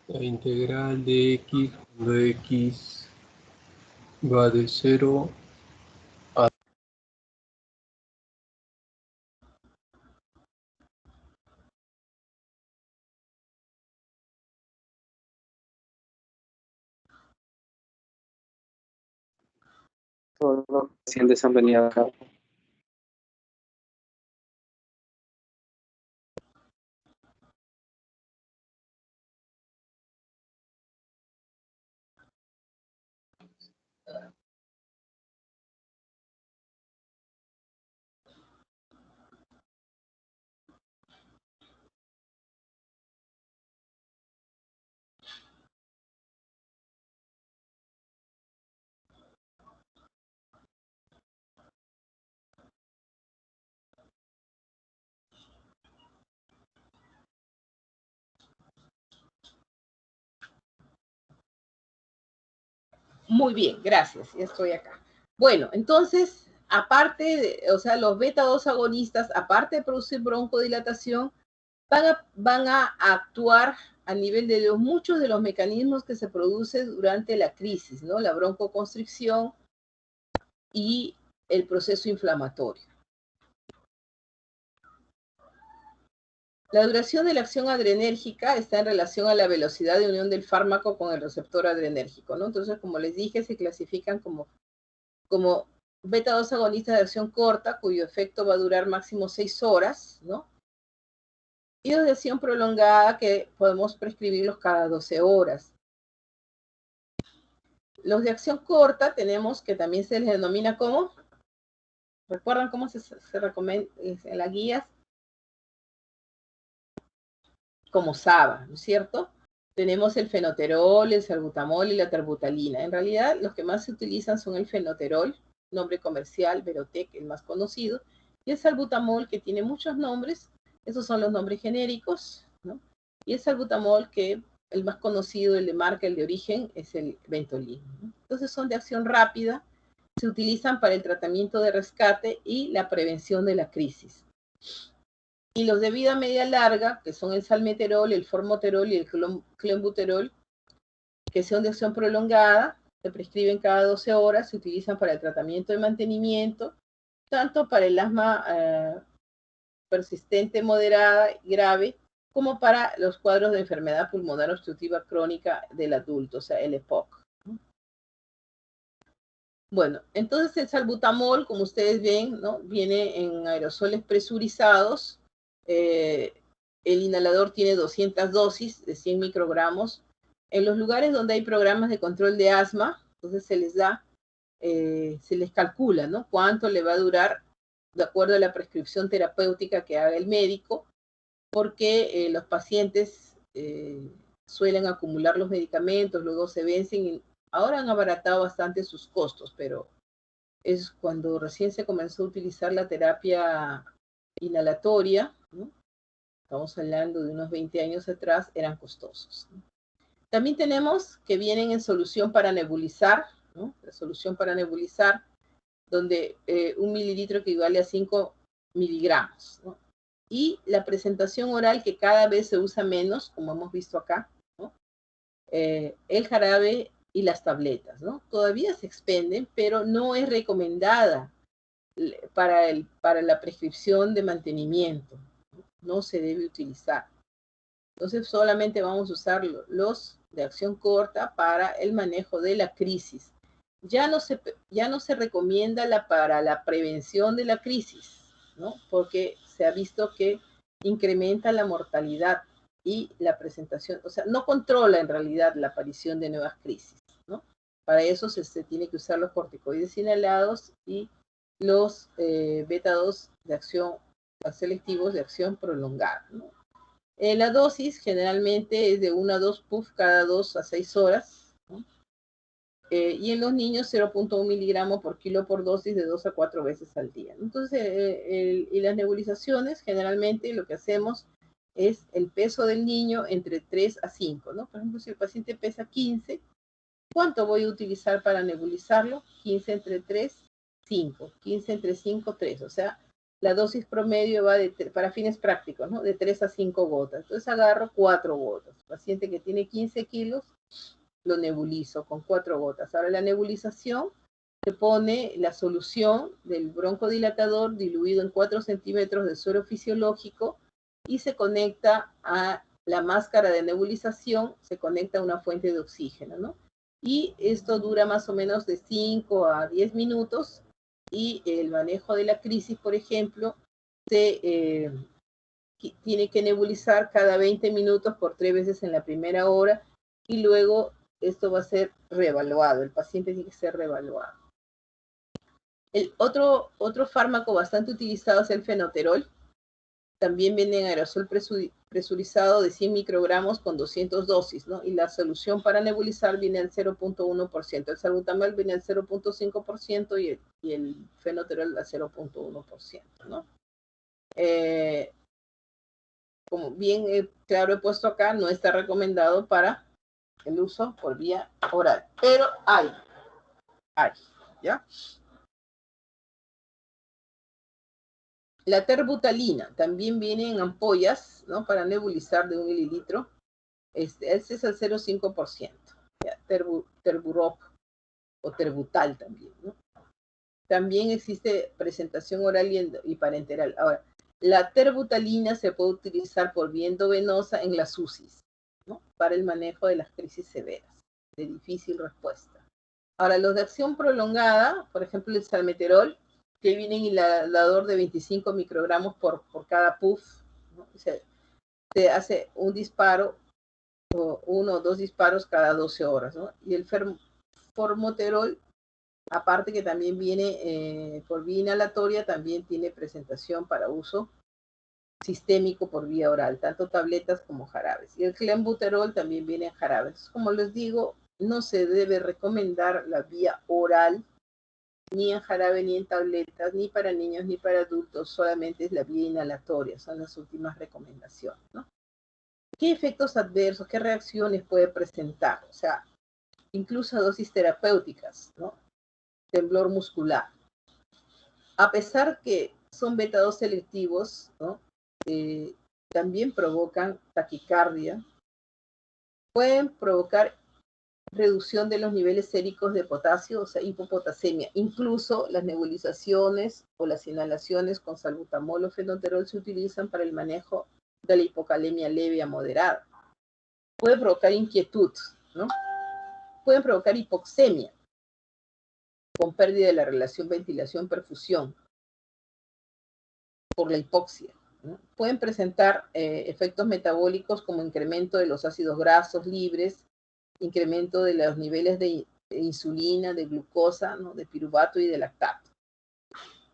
La integral de x cuando x va de 0 a... Todos los pacientes han venido acá. Muy bien, gracias, ya estoy acá. Bueno, entonces, aparte, o sea, los beta 2 agonistas, aparte de producir broncodilatación, van a actuar a nivel de muchos de los mecanismos que se producen durante la crisis, ¿no? La broncoconstricción y el proceso inflamatorio. La duración de la acción adrenérgica está en relación a la velocidad de unión del fármaco con el receptor adrenérgico, ¿no? Entonces, como les dije, se clasifican como beta-2 agonistas de acción corta, cuyo efecto va a durar máximo 6 horas, ¿no? Y los de acción prolongada, que podemos prescribirlos cada 12 horas. Los de acción corta tenemos que también se les denomina como, ¿recuerdan cómo se recomienda en las guías? Como SABA, ¿no es cierto? Tenemos el fenoterol, el salbutamol y la terbutalina. En realidad, los que más se utilizan son el fenoterol, nombre comercial, Verotec, el más conocido, y el salbutamol, que tiene muchos nombres. Esos son los nombres genéricos, ¿no? Y el salbutamol, que el más conocido, el de marca, el de origen, es el Ventolin, ¿no? Entonces son de acción rápida, se utilizan para el tratamiento de rescate y la prevención de la crisis. Y los de vida media larga, que son el salmeterol, el formoterol y el clenbuterol, que son de acción prolongada, se prescriben cada 12 horas, se utilizan para el tratamiento de mantenimiento, tanto para el asma persistente, moderada y grave, como para los cuadros de enfermedad pulmonar obstructiva crónica del adulto, o sea, el EPOC. Bueno, entonces el salbutamol, como ustedes ven, ¿no? Viene en aerosoles presurizados. El inhalador tiene 200 dosis de 100 microgramos. En los lugares donde hay programas de control de asma, entonces se les da, se les calcula, ¿no? Cuánto le va a durar de acuerdo a la prescripción terapéutica que haga el médico, porque los pacientes suelen acumular los medicamentos, luego se vencen y ahora han abaratado bastante sus costos, pero es cuando recién se comenzó a utilizar la terapia inhalatoria, ¿no? Estamos hablando de unos 20 años atrás, eran costosos, ¿no? También tenemos que vienen en solución para nebulizar, ¿no? La solución para nebulizar, donde 1 mililitro equivale a 5 miligramos, ¿no? Y la presentación oral, que cada vez se usa menos, como hemos visto acá, ¿no? El jarabe y las tabletas, ¿no? Todavía se expenden, pero no es recomendada para la prescripción de mantenimiento. No se debe utilizar. Entonces solamente vamos a usar los de acción corta para el manejo de la crisis. Ya no se recomienda para la prevención de la crisis, ¿no? Porque se ha visto que incrementa la mortalidad y la presentación, o sea, no controla en realidad la aparición de nuevas crisis, ¿no? Para eso se tiene que usar los corticoides inhalados y los beta-2 de acción, selectivos de acción prolongada, ¿no? La dosis generalmente es de 1 a 2 puff cada 2 a 6 horas, ¿no? Y en los niños 0.1 miligramos por kilo por dosis de 2 a 4 veces al día. Entonces, y las nebulizaciones, generalmente lo que hacemos es el peso del niño entre 3 a 5, ¿no? Por ejemplo, si el paciente pesa 15, ¿cuánto voy a utilizar para nebulizarlo? 15 entre 3, 5. 15 entre 5, 3. O sea, la dosis promedio va para fines prácticos, ¿no? De 3 a 5 gotas. Entonces agarro 4 gotas. El paciente que tiene 15 kilos, lo nebulizo con 4 gotas. Ahora la nebulización se pone la solución del broncodilatador diluido en 4 centímetros de suero fisiológico y se conecta a la máscara de nebulización, se conecta a una fuente de oxígeno, ¿no? Y esto dura más o menos de 5 a 10 minutos y el manejo de la crisis, por ejemplo, se tiene que nebulizar cada 20 minutos por 3 veces en la primera hora y luego esto va a ser reevaluado, el paciente tiene que ser reevaluado. El otro fármaco bastante utilizado es el fenoterol. También viene en aerosol presurizado de 100 microgramos con 200 dosis, ¿no? Y la solución para nebulizar viene al 0.1%. El salbutamol viene al 0.5% y el fenoterol al 0.1%, ¿no? Como bien claro he puesto acá, no está recomendado para el uso por vía oral, pero hay, ¿ya? La terbutalina también viene en ampollas, ¿no? Para nebulizar de 1 mililitro. Este es el 0.5%. Terburop o terbutal también, ¿no? También existe presentación oral y parenteral. Ahora, la terbutalina se puede utilizar por vía endovenosa en las UCIs, ¿no? Para el manejo de las crisis severas, de difícil respuesta. Ahora, los de acción prolongada, por ejemplo, el salmeterol, que viene en inhalador de 25 microgramos por cada puff, ¿no? Se hace un disparo, o 1 o 2 disparos cada 12 horas, ¿no? Y el formoterol, aparte que también viene por vía inhalatoria, también tiene presentación para uso sistémico por vía oral, tanto tabletas como jarabes. Y el clenbuterol también viene en jarabes. Como les digo, no se debe recomendar la vía oral, ni en jarabe, ni en tabletas, ni para niños, ni para adultos, solamente es la vía inhalatoria, son las últimas recomendaciones, ¿no? ¿Qué efectos adversos, qué reacciones puede presentar? O sea, incluso dosis terapéuticas, ¿no? Temblor muscular. A pesar que son beta-2 selectivos, ¿no? También provocan taquicardia, pueden provocar reducción de los niveles séricos de potasio, o sea, hipopotasemia. Incluso las nebulizaciones o las inhalaciones con salbutamol o fenoterol se utilizan para el manejo de la hipocalemia leve a moderada. Puede provocar inquietud, ¿no? Pueden provocar hipoxemia, con pérdida de la relación ventilación-perfusión, por la hipoxia, ¿no? Pueden presentar efectos metabólicos como incremento de los ácidos grasos libres, incremento de los niveles de insulina, de glucosa, ¿no? De piruvato y de lactato.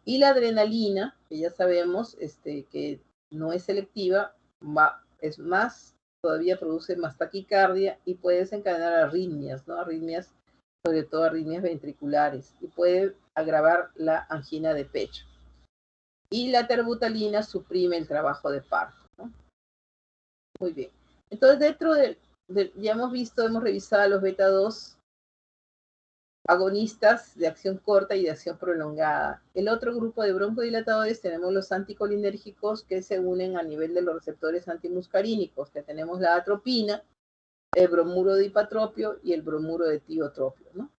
Y la adrenalina, que ya sabemos que no es selectiva, es más, todavía produce más taquicardia y puede desencadenar arritmias, ¿no? Arritmias, sobre todo arritmias ventriculares, y puede agravar la angina de pecho. Y la terbutalina suprime el trabajo de parto, ¿no? Muy bien. Entonces, dentro ya hemos visto, hemos revisado los beta-2 agonistas de acción corta y de acción prolongada. El otro grupo de broncodilatadores tenemos los anticolinérgicos que se unen a nivel de los receptores antimuscarínicos, que tenemos la atropina, el bromuro de hipatropio y el bromuro de tiotropio, ¿no?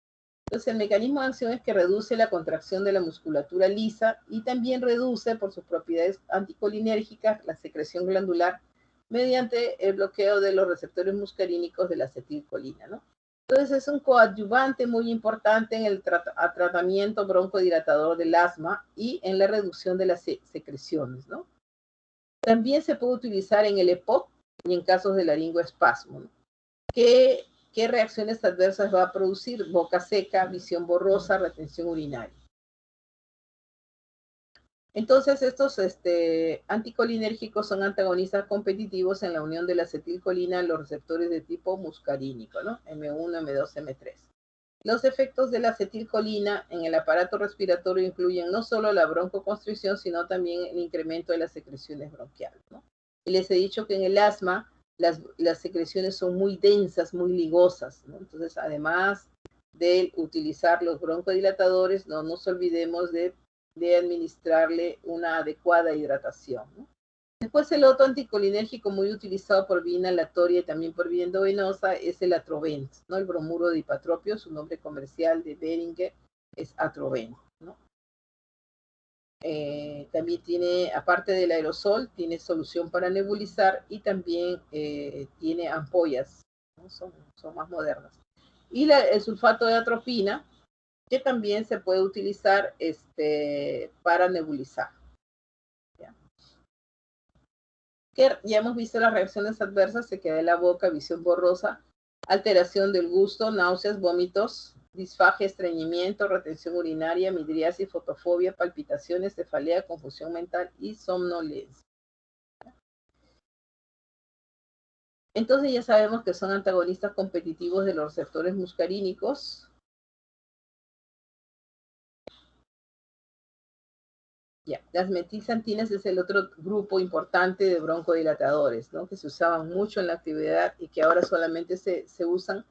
Entonces, el mecanismo de acción es que reduce la contracción de la musculatura lisa y también reduce, por sus propiedades anticolinérgicas, la secreción glandular mediante el bloqueo de los receptores muscarínicos de la acetilcolina, ¿no? Entonces, es un coadyuvante muy importante en el tratamiento broncodilatador del asma y en la reducción de las secreciones, ¿no? También se puede utilizar en el EPOC y en casos de laringoespasmo, ¿no? ¿Qué reacciones adversas va a producir? Boca seca, visión borrosa, retención urinaria. Entonces, estos anticolinérgicos son antagonistas competitivos en la unión de la acetilcolina a los receptores de tipo muscarínico, ¿no? M1, M2, M3. Los efectos de la acetilcolina en el aparato respiratorio incluyen no solo la broncoconstricción, sino también el incremento de las secreciones bronquiales, ¿no? Y les he dicho que en el asma las secreciones son muy densas, muy ligosas, ¿no? Entonces, además de utilizar los broncodilatadores, no nos olvidemos de administrarle una adecuada hidratación, ¿no? Después, el otro anticolinérgico muy utilizado por vía inhalatoria y también por vía endovenosa es el Atrovent, ¿no? El bromuro de hipatropio, su nombre comercial de Boehringer es Atrovent, ¿no? También tiene, aparte del aerosol, tiene solución para nebulizar y también tiene ampollas, ¿no? Son más modernas. Y el sulfato de atropina, que también se puede utilizar para nebulizar. ¿Ya? Que ya hemos visto las reacciones adversas: se queda en la boca, visión borrosa, alteración del gusto, náuseas, vómitos, disfagia, estreñimiento, retención urinaria, midriasis, fotofobia, palpitaciones, cefalea, confusión mental y somnolencia. Entonces ya sabemos que son antagonistas competitivos de los receptores muscarínicos. Ya, las metilxantinas es el otro grupo importante de broncodilatadores, ¿no? Que se usaban mucho en la actividad y que ahora solamente se usan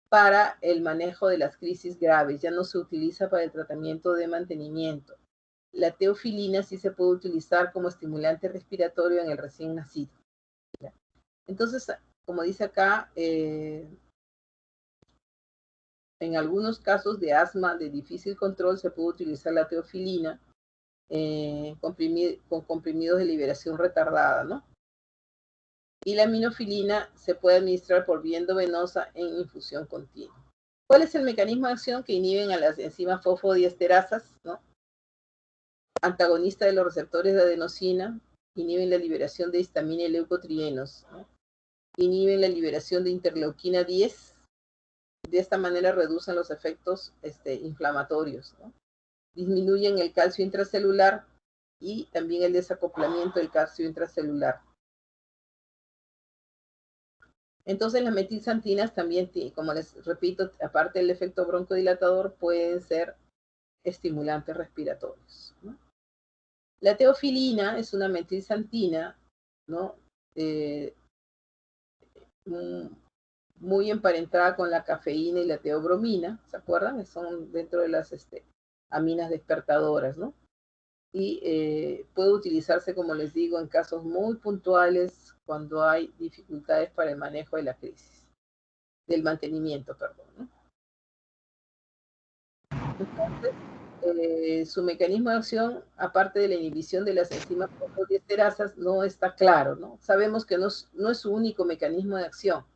para el manejo de las crisis graves, ya no se utiliza para el tratamiento de mantenimiento. La teofilina sí se puede utilizar como estimulante respiratorio en el recién nacido. ¿Ya? Entonces, como dice acá, en algunos casos de asma de difícil control se puede utilizar la teofilina con comprimidos de liberación retardada, ¿no? Y la minofilina se puede administrar por vía endovenosa en infusión continua. ¿Cuál es el mecanismo de acción que inhiben a las enzimas fosfodiesterasas, ¿no? Antagonista de los receptores de adenosina, inhiben la liberación de histamina y leucotrienos, ¿no? Inhiben la liberación de interleuquina 10, de esta manera reducen los efectos inflamatorios, ¿no? Disminuyen el calcio intracelular y también el desacoplamiento del calcio intracelular. Entonces las metilxantinas también, como les repito, aparte del efecto broncodilatador, pueden ser estimulantes respiratorios, ¿no? La teofilina es una metilxantina, ¿no? Muy emparentada con la cafeína y la teobromina, ¿se acuerdan? Son dentro de las aminas despertadoras, ¿no? Y puede utilizarse, como les digo, en casos muy puntuales cuando hay dificultades para el manejo de la crisis, del mantenimiento, perdón, ¿no? Entonces, su mecanismo de acción, aparte de la inhibición de las enzimas fosfodiesterasas, no está claro, ¿no? Sabemos que no es su único mecanismo de acción.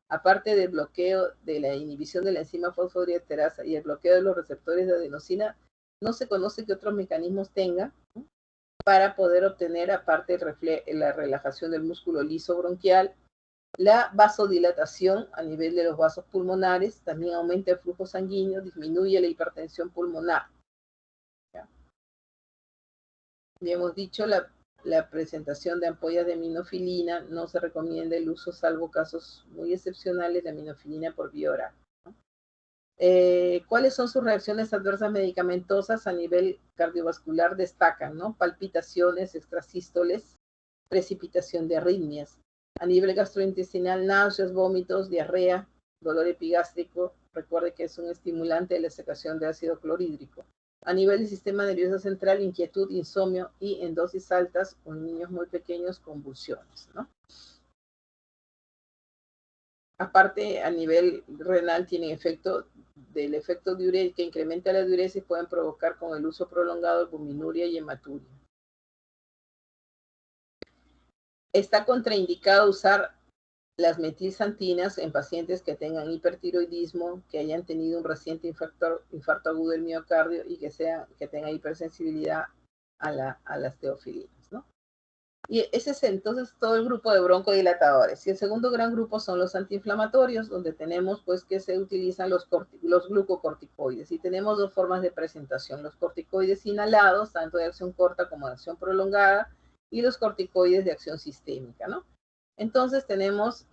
Aparte del bloqueo de la inhibición de la enzima fosfodiesterasa y el bloqueo de los receptores de adenosina, no se conoce qué otros mecanismos tenga, ¿no? Para poder obtener, aparte la relajación del músculo liso bronquial, la vasodilatación a nivel de los vasos pulmonares, también aumenta el flujo sanguíneo, disminuye la hipertensión pulmonar. ¿Ya? Ya hemos dicho, la presentación de ampollas de aminofilina, no se recomienda el uso salvo casos muy excepcionales de aminofilina por vía oral, ¿no? ¿Cuáles son sus reacciones adversas medicamentosas a nivel cardiovascular? Destacan, ¿no? Palpitaciones, extrasístoles, precipitación de arritmias. A nivel gastrointestinal, náuseas, vómitos, diarrea, dolor epigástrico. Recuerde que es un estimulante de la secreción de ácido clorhídrico. A nivel del sistema nervioso central, inquietud, insomnio y en dosis altas o en niños muy pequeños, convulsiones, ¿no? Aparte, a nivel renal tienen efecto del efecto diurético que incrementa la diuresis, pueden provocar con el uso prolongado albuminuria y hematuria. Está contraindicado usar las metilxantinas en pacientes que tengan hipertiroidismo, que hayan tenido un reciente infarto agudo del miocardio y que tengan hipersensibilidad a las teofilinas, ¿no? Y ese es entonces todo el grupo de broncodilatadores. Y el segundo gran grupo son los antiinflamatorios, donde tenemos pues que se utilizan los glucocorticoides. Y tenemos dos formas de presentación: los corticoides inhalados, tanto de acción corta como de acción prolongada, y los corticoides de acción sistémica, ¿no? Entonces tenemos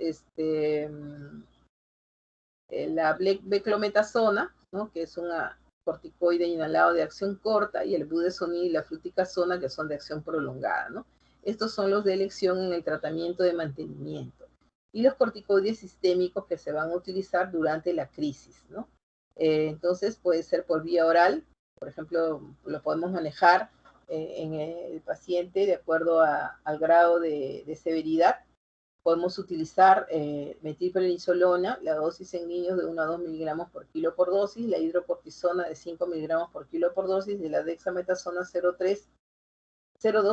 la beclometasona, ¿no? Que es una corticoide inhalado de acción corta, y el budesonide y la fluticasona, que son de acción prolongada, ¿no? Estos son los de elección en el tratamiento de mantenimiento. Y los corticoides sistémicos que se van a utilizar durante la crisis, ¿no? Entonces puede ser por vía oral, por ejemplo, lo podemos manejar en el paciente de acuerdo al grado de severidad. Podemos utilizar metilprednisolona, la dosis en niños de 1 a 2 miligramos por kilo por dosis, la hidrocortisona de 5 miligramos por kilo por dosis, de la dexametasona 0,2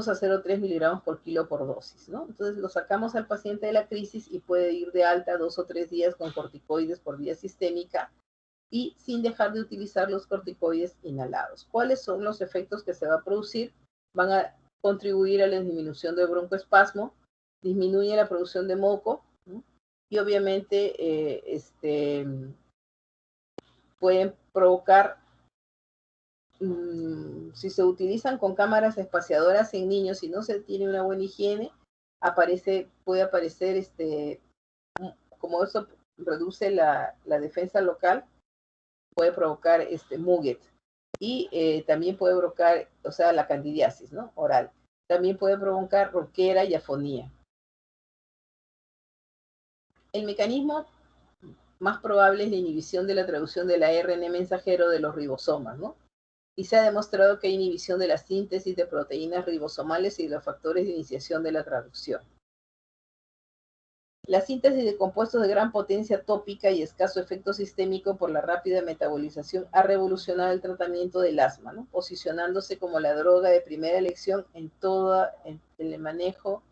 a 0,3 miligramos por kilo por dosis, ¿no? Entonces lo sacamos al paciente de la crisis y puede ir de alta 2 o 3 días con corticoides por vía sistémica y sin dejar de utilizar los corticoides inhalados. ¿Cuáles son los efectos que se va a producir? Van a contribuir a la disminución del broncoespasmo, disminuye la producción de moco, ¿no? Y obviamente pueden provocar, si se utilizan con cámaras espaciadoras en niños y no se tiene una buena higiene, puede aparecer, como eso reduce la defensa local, puede provocar Muget. Y también puede provocar, o sea, la candidiasis, ¿no? Oral. También puede provocar ronquera y afonía. El mecanismo más probable es la inhibición de la traducción del ARN mensajero de los ribosomas, ¿no? Y se ha demostrado que hay inhibición de la síntesis de proteínas ribosomales y de los factores de iniciación de la traducción. La síntesis de compuestos de gran potencia tópica y escaso efecto sistémico por la rápida metabolización ha revolucionado el tratamiento del asma, ¿no? Posicionándose como la droga de primera elección en el manejo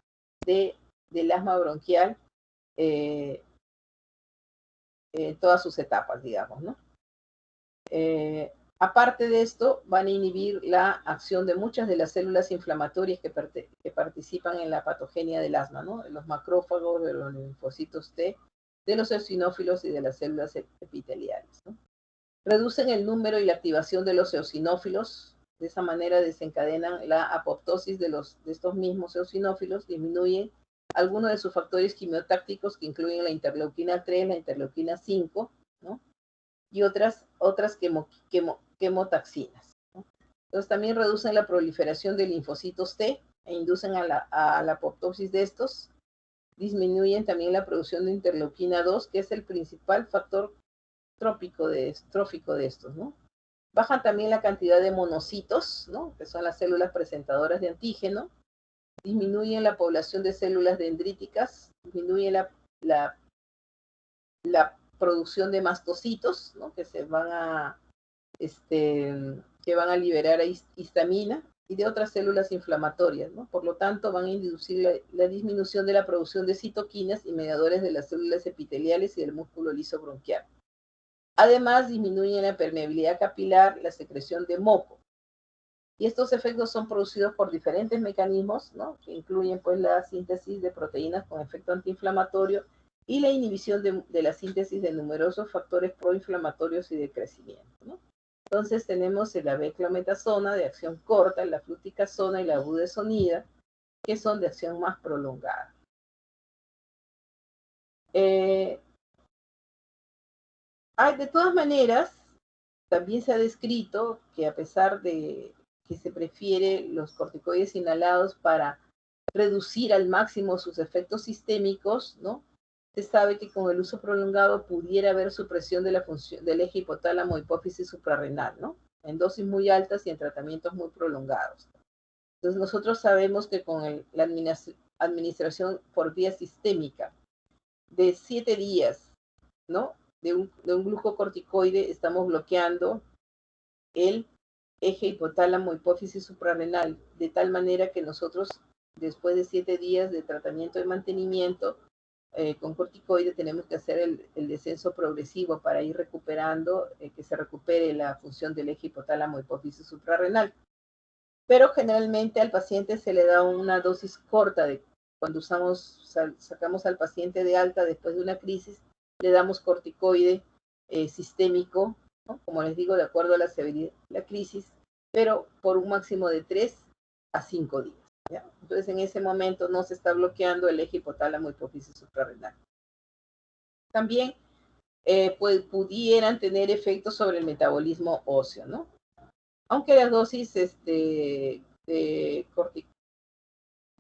del asma bronquial, todas sus etapas, digamos, ¿no? Aparte de esto, van a inhibir la acción de muchas de las células inflamatorias que participan en la patogenia del asma, ¿no? De los macrófagos, de los linfocitos T, de los eosinófilos y de las células epiteliales, ¿no? Reducen el número y la activación de los eosinófilos. De esa manera desencadenan la apoptosis de estos mismos eosinófilos, disminuyen algunos de sus factores quimiotácticos que incluyen la interleuquina 3, la interleuquina 5, ¿no? Y otras quemotaxinas, ¿no? Entonces también reducen la proliferación de linfocitos T e inducen a la apoptosis de estos. Disminuyen también la producción de interleuquina 2, que es el principal factor trófico de estos, ¿no? Bajan también la cantidad de monocitos, ¿no? Que son las células presentadoras de antígeno. Disminuyen la población de células dendríticas, disminuyen la producción de mastocitos, ¿no? Que van a liberar histamina y de otras células inflamatorias, ¿no? Por lo tanto, van a inducir la disminución de la producción de citoquinas y mediadores de las células epiteliales y del músculo liso bronquial. Además, disminuyen la permeabilidad capilar, la secreción de moco. Y estos efectos son producidos por diferentes mecanismos, ¿no? Que incluyen pues la síntesis de proteínas con efecto antiinflamatorio y la inhibición de la síntesis de numerosos factores proinflamatorios y de crecimiento, ¿no? Entonces tenemos la beclometasona de acción corta, la fluticasona y la budesonida, que son de acción más prolongada. De todas maneras, también se ha descrito que a pesar de que se prefiere los corticoides inhalados para reducir al máximo sus efectos sistémicos, ¿no? Se sabe que con el uso prolongado pudiera haber supresión de la función del eje hipotálamo hipófisis suprarrenal, ¿no? En dosis muy altas y en tratamientos muy prolongados. Entonces nosotros sabemos que con la administración por vía sistémica de 7 días, ¿no? De un glucocorticoide estamos bloqueando el eje hipotálamo hipófisis suprarrenal, de tal manera que nosotros, después de 7 días de tratamiento de mantenimiento con corticoide, tenemos que hacer el descenso progresivo para ir recuperando, que se recupere la función del eje hipotálamo hipófisis suprarrenal. Pero generalmente al paciente se le da una dosis corta de cuando sacamos al paciente de alta después de una crisis, le damos corticoide sistémico, ¿no? Como les digo, de acuerdo a la severidad de la crisis, pero por un máximo de 3 a 5 días. ¿Ya? Entonces, en ese momento no se está bloqueando el eje hipotálamo hipófisis suprarrenal. También pudieran tener efectos sobre el metabolismo óseo, ¿no? Aunque las dosis de corticoides,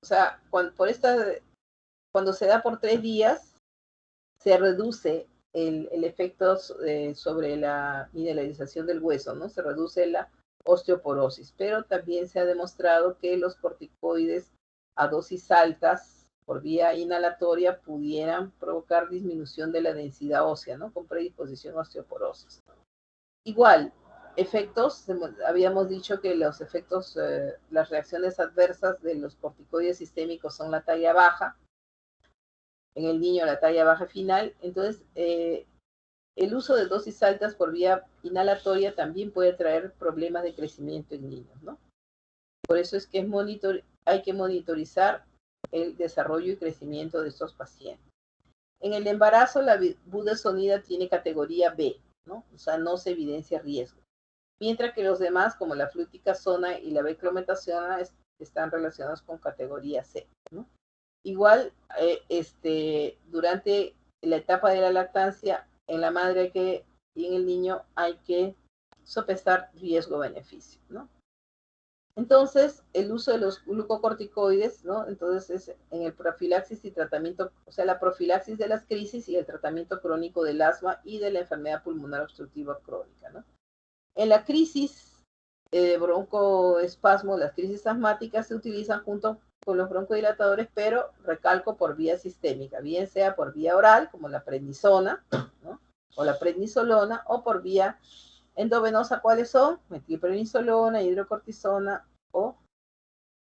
o sea, cuando se da por 3 días, se reduce el efecto sobre la mineralización del hueso, ¿no? Se reduce la osteoporosis, pero también se ha demostrado que los corticoides a dosis altas por vía inhalatoria pudieran provocar disminución de la densidad ósea, ¿no? Con predisposición a osteoporosis. Igual, efectos, habíamos dicho que los efectos, las reacciones adversas de los corticoides sistémicos son la talla baja, en el niño la talla baja final. Entonces, el uso de dosis altas por vía inhalatoria también puede traer problemas de crecimiento en niños, ¿no? Por eso es que hay que monitorizar el desarrollo y crecimiento de estos pacientes. En el embarazo, la budesonida tiene categoría B, ¿no? O sea, no se evidencia riesgo. Mientras que los demás, como la fluticasona y la beclometasona, están relacionados con categoría C, ¿no? Igual, durante la etapa de la lactancia, en la madre y en el niño hay que sopesar riesgo-beneficio, ¿no? Entonces, el uso de los glucocorticoides, ¿no? Entonces, es en el profilaxis y tratamiento, o sea, la profilaxis de las crisis y el tratamiento crónico del asma y de la enfermedad pulmonar obstructiva crónica, ¿no? En la crisis de broncoespasmo, las crisis asmáticas se utilizan junto con los broncodilatadores, pero recalco por vía sistémica, bien sea por vía oral, como la prednisona, ¿no? O la prednisolona, o por vía endovenosa, ¿cuáles son? Metilprednisolona, hidrocortisona o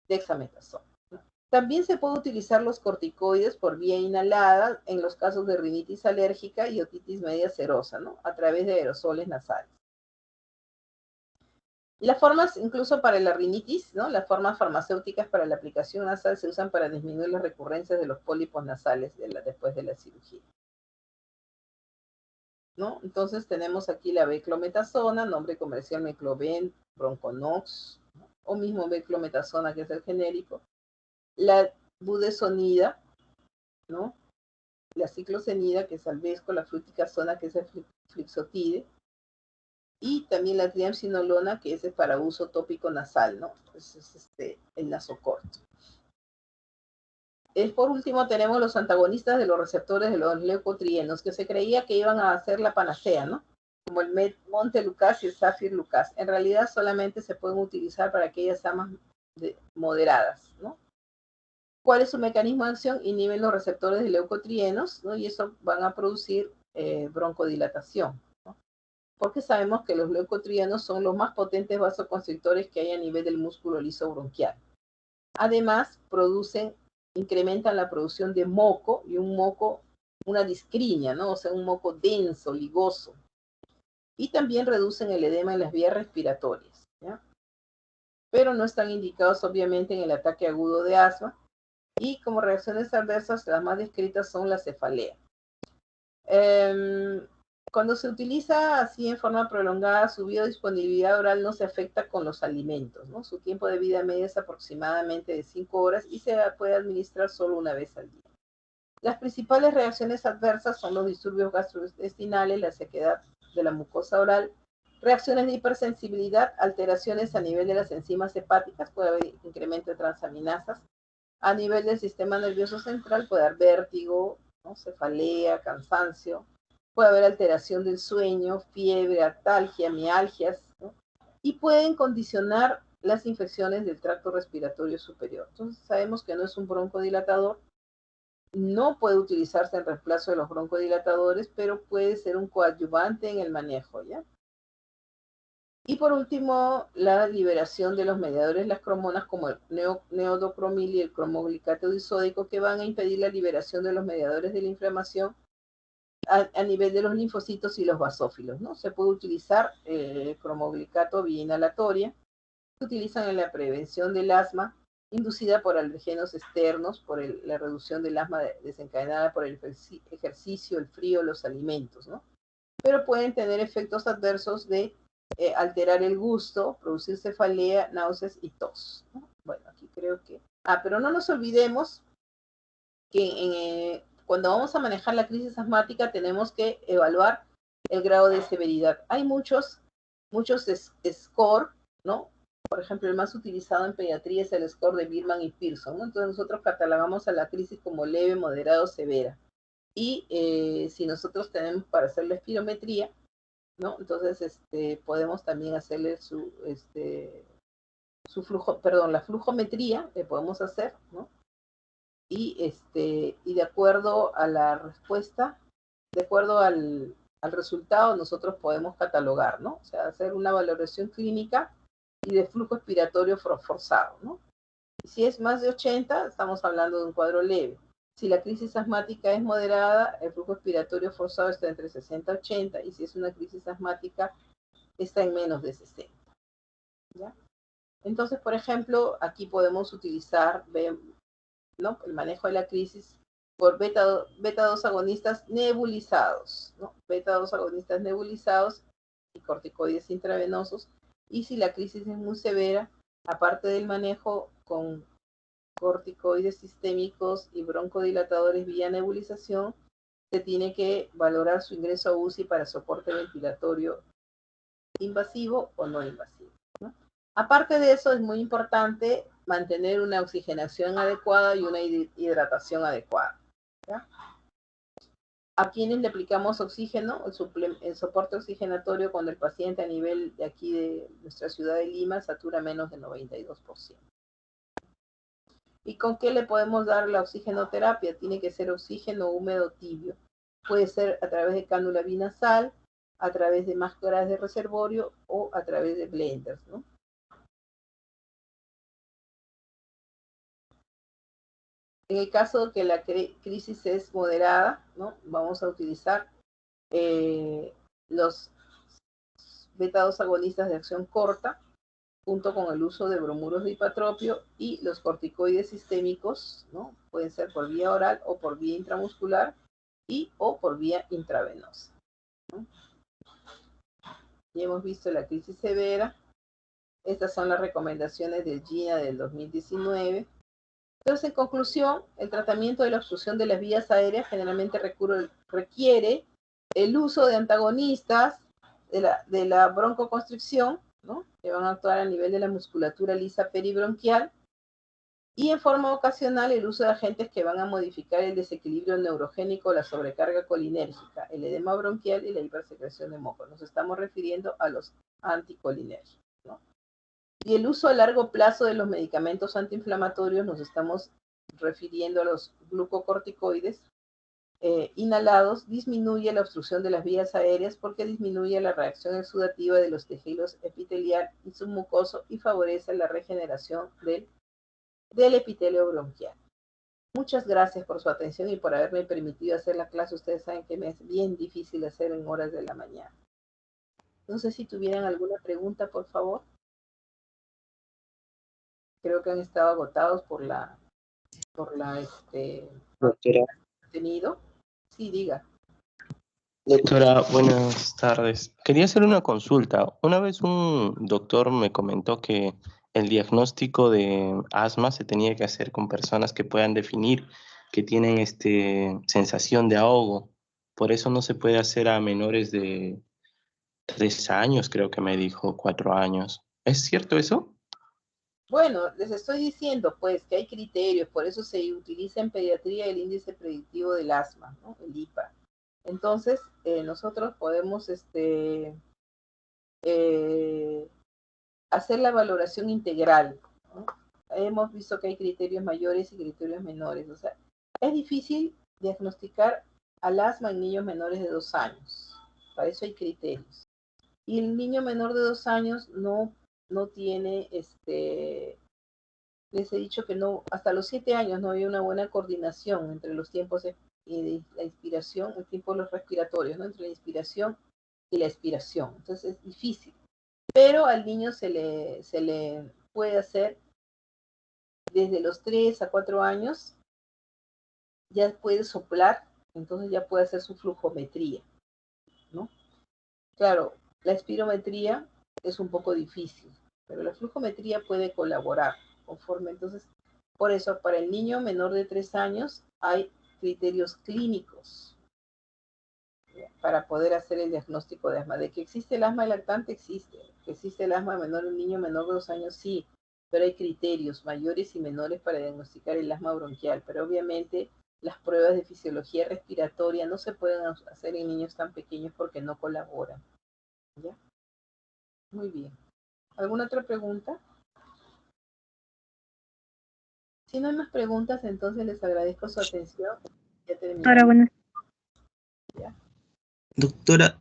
dexametasona, ¿no? También se puede utilizar los corticoides por vía inhalada en los casos de rinitis alérgica y otitis media serosa, ¿no? A través de aerosoles nasales. Y las formas, incluso para la rinitis, ¿no? Las farmacéuticas para la aplicación nasal se usan para disminuir las recurrencias de los pólipos nasales después de la cirugía, ¿no? Entonces tenemos aquí la beclometasona, nombre comercial Mecloben, Bronconox, ¿no? O mismo beclometasona, que es el genérico. La budesonida, ¿no? La ciclosenida, que es Alvesco, la fluticasona, que es el flixotide, y también la triamcinolona, que es para uso tópico nasal, ¿no? Es el nasocort. Por último, tenemos los antagonistas de los receptores de los leucotrienos, que se creía que iban a hacer la panacea, ¿no? Como el Montelukast y el Zafirlukast. En realidad solamente se pueden utilizar para aquellas amas moderadas, ¿no? ¿Cuál es su mecanismo de acción? Inhiben los receptores de leucotrienos, ¿no? Y eso van a producir broncodilatación, ¿no? Porque sabemos que los leucotrienos son los más potentes vasoconstrictores que hay a nivel del músculo liso bronquial. Además, incrementan la producción de moco, y un moco, una discrinia, ¿no? O sea, un moco denso, ligoso. Y también reducen el edema en las vías respiratorias, ¿ya? Pero no están indicados, obviamente, en el ataque agudo de asma. Y como reacciones adversas, las más descritas son la cefalea. Cuando se utiliza así en forma prolongada, su biodisponibilidad oral no se afecta con los alimentos, ¿no? Su tiempo de vida media es aproximadamente de 5 horas y se puede administrar solo una vez al día. Las principales reacciones adversas son los disturbios gastrointestinales, la sequedad de la mucosa oral, reacciones de hipersensibilidad, alteraciones a nivel de las enzimas hepáticas, puede haber incremento de transaminasas. A nivel del sistema nervioso central puede haber vértigo, ¿no? Cefalea, cansancio, puede haber alteración del sueño, fiebre, atalgia, mialgias, ¿no? Y pueden condicionar las infecciones del tracto respiratorio superior. Entonces sabemos que no es un broncodilatador, no puede utilizarse en reemplazo de los broncodilatadores, pero puede ser un coadyuvante en el manejo, ¿ya? Y por último, la liberación de los mediadores, las cromonas, como el neodocromil y el cromoglicato disódico, que van a impedir la liberación de los mediadores de la inflamación a nivel de los linfocitos y los basófilos, ¿no? Se puede utilizar cromoglicato vía inhalatoria. Se utilizan en la prevención del asma inducida por alergenos externos, por la reducción del asma desencadenada por el ejercicio, el frío, los alimentos, ¿no? Pero pueden tener efectos adversos de alterar el gusto, producir cefalea, náuseas y tos, ¿no? Bueno, aquí creo que... pero no nos olvidemos que cuando vamos a manejar la crisis asmática tenemos que evaluar el grado de severidad. Hay muchos score, ¿no? Por ejemplo, el más utilizado en pediatría es el score de Birman y Pearson, ¿no? Entonces nosotros catalogamos a la crisis como leve, moderado, severa. Y si nosotros tenemos para hacer la espirometría, ¿no? Entonces podemos también hacerle la flujometría, le podemos hacer, ¿no? Y de acuerdo a la respuesta, de acuerdo al resultado, nosotros podemos catalogar, ¿no? O sea, hacer una valoración clínica y de flujo expiratorio forzado, ¿no? Y si es más de 80, estamos hablando de un cuadro leve. Si la crisis asmática es moderada, el flujo expiratorio forzado está entre 60 y 80, y si es una crisis asmática, está en menos de 60. ¿Ya? Entonces, por ejemplo, aquí podemos utilizar, ¿no?, el manejo de la crisis por beta-2 agonistas nebulizados, ¿no? Beta-2 agonistas nebulizados y corticoides intravenosos. Y si la crisis es muy severa, aparte del manejo con corticoides sistémicos y broncodilatadores vía nebulización, se tiene que valorar su ingreso a UCI para soporte ventilatorio invasivo o no invasivo, ¿no? Aparte de eso, es muy importante mantener una oxigenación adecuada y una hidratación adecuada, ¿ya? A quienes le aplicamos oxígeno, el soporte oxigenatorio, cuando el paciente a nivel de aquí de nuestra ciudad de Lima satura menos de 92%. ¿Y con qué le podemos dar la oxigenoterapia? Tiene que ser oxígeno húmedo tibio. Puede ser a través de cánula binasal, a través de máscaras de reservorio o a través de blenders, ¿no? En el caso de que la crisis es moderada, ¿no? Vamos a utilizar los beta-2 agonistas de acción corta, junto con el uso de bromuros de hipatropio y los corticoides sistémicos, ¿no? Pueden ser por vía oral o por vía intramuscular o por vía intravenosa, ¿no? Ya hemos visto la crisis severa. Estas son las recomendaciones del GINA del 2019. Entonces, en conclusión, el tratamiento de la obstrucción de las vías aéreas generalmente requiere el uso de antagonistas de la broncoconstricción, ¿no? Que van a actuar a nivel de la musculatura lisa peribronquial, y en forma ocasional el uso de agentes que van a modificar el desequilibrio neurogénico, la sobrecarga colinérgica, el edema bronquial y la hipersecreción de moco. Nos estamos refiriendo a los anticolinérgicos, ¿no? Y el uso a largo plazo de los medicamentos antiinflamatorios, nos estamos refiriendo a los glucocorticoides inhalados, disminuye la obstrucción de las vías aéreas porque disminuye la reacción exudativa de los tejidos epitelial y submucoso y favorece la regeneración del epitelio bronquial. Muchas gracias por su atención y por haberme permitido hacer la clase. Ustedes saben que me es bien difícil hacer en horas de la mañana. No sé si tuvieran alguna pregunta, por favor. Creo que han estado agotados por la Doctora, contenido. Sí, diga. Doctora, buenas tardes. Quería hacer una consulta. Una vez un doctor me comentó que el diagnóstico de asma se tenía que hacer con personas que puedan definir que tienen sensación de ahogo. Por eso no se puede hacer a menores de 3 años, creo que me dijo, 4 años. ¿Es cierto eso? Bueno, les estoy diciendo pues que hay criterios, por eso se utiliza en pediatría el índice predictivo del asma, ¿no? El IPA. Entonces, nosotros podemos hacer la valoración integral, ¿no? Hemos visto que hay criterios mayores y criterios menores. O sea, es difícil diagnosticar al asma en niños menores de 2 años. Para eso hay criterios. Y el niño menor de 2 años no tiene, les he dicho que no, hasta los 7 años no había una buena coordinación entre los tiempos de la inspiración, el tiempo de los respiratorios, ¿no? Entre la inspiración y la expiración. Entonces es difícil. Pero al niño se le puede hacer desde los 3 a 4 años, ya puede soplar, entonces ya puede hacer su flujometría, ¿no? Claro, la espirometría es un poco difícil, pero la flujometría puede colaborar conforme. Entonces, por eso, para el niño menor de 3 años hay criterios clínicos para poder hacer el diagnóstico de asma. De que existe el asma lactante, existe. Que existe el asma menor en un niño menor de 2 años, sí, pero hay criterios mayores y menores para diagnosticar el asma bronquial. Pero obviamente las pruebas de fisiología respiratoria no se pueden hacer en niños tan pequeños porque no colaboran. ¿Ya? Muy bien. ¿Alguna otra pregunta? Si no hay más preguntas, entonces les agradezco su atención. Ya terminamos. Buenas. ¿Ya? Doctora.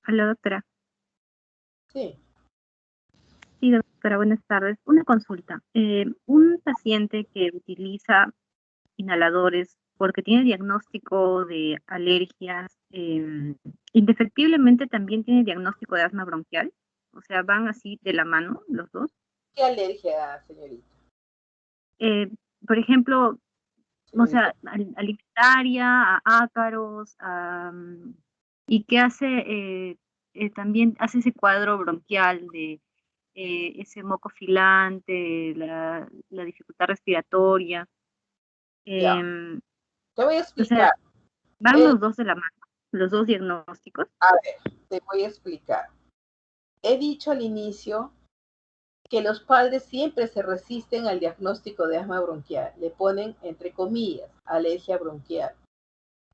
Hola, doctora. Sí. Sí, doctora, buenas tardes. Una consulta. Un paciente que utiliza inhaladores porque tiene diagnóstico de alergias, indefectiblemente también tiene diagnóstico de asma bronquial. O sea, van así de la mano los dos. ¿Qué alergia, señorita? Por ejemplo, o Señorita. sea, alimentaria, a ácaros, y que hace, también hace ese cuadro bronquial de ese moco filante, la dificultad respiratoria. Ya. Te voy a O sea, explicar. van los dos de la mano, los dos diagnósticos. A ver, te voy a explicar. He dicho al inicio que los padres siempre se resisten al diagnóstico de asma bronquial. Le ponen, entre comillas, alergia bronquial,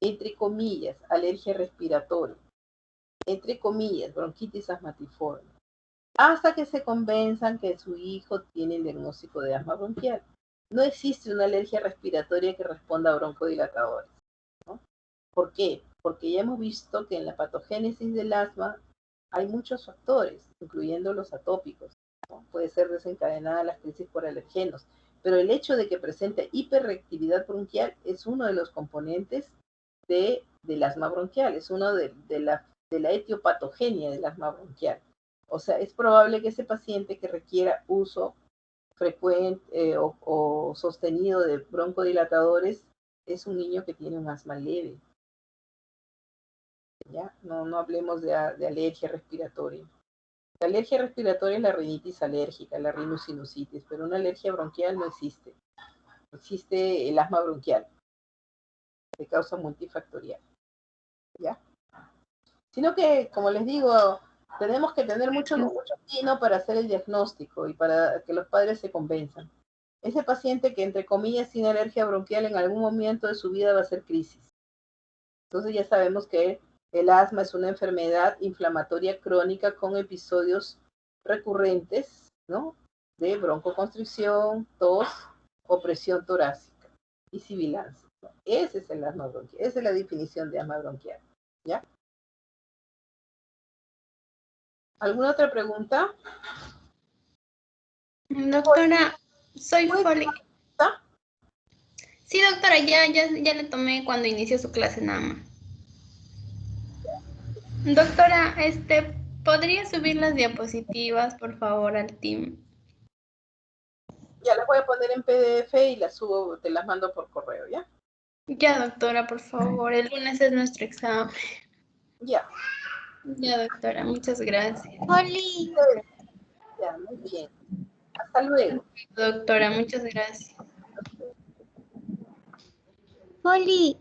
entre comillas, alergia respiratoria, entre comillas, bronquitis asmatiforme, hasta que se convenzan que su hijo tiene el diagnóstico de asma bronquial. No existe una alergia respiratoria que responda a broncodilatadores, ¿no? ¿Por qué? Porque ya hemos visto que en la patogénesis del asma hay muchos factores, incluyendo los atópicos, ¿no? Puede ser desencadenada la crisis por alergenos. pero el hecho de que presente hiperreactividad bronquial es uno de los componentes del asma bronquial, es uno de la etiopatogenia del asma bronquial. O sea, es probable que ese paciente que requiera uso frecuente o sostenido de broncodilatadores es un niño que tiene un asma leve. ¿Ya? No hablemos de alergia respiratoria. La alergia respiratoria es la rinitis alérgica, la rhinosinusitis, pero una alergia bronquial no existe. Existe el asma bronquial, de causa multifactorial. ¿Ya? Sino que, como les digo, tenemos que tener mucho tino para hacer el diagnóstico y para que los padres se convenzan. Ese paciente que, entre comillas, tiene alergia bronquial en algún momento de su vida va a ser crisis. Entonces ya sabemos que el asma es una enfermedad inflamatoria crónica con episodios recurrentes, ¿no? De broncoconstricción, tos o presión torácica y sibilancia. Ese es el asma bronquial, esa es la definición de asma bronquial, ¿ya? ¿Alguna otra pregunta? Doctora, soy Foli. Sí, doctora, ya le tomé cuando inició su clase nada más. Doctora, ¿podría subir las diapositivas, por favor, al team? Ya las voy a poner en PDF y las subo, te las mando por correo, ¿ya? Ya, doctora, por favor. El lunes es nuestro examen. Ya. Ya, doctora, muchas gracias. Poli, Ya, muy bien. Hasta luego. Doctora, muchas gracias. Poli.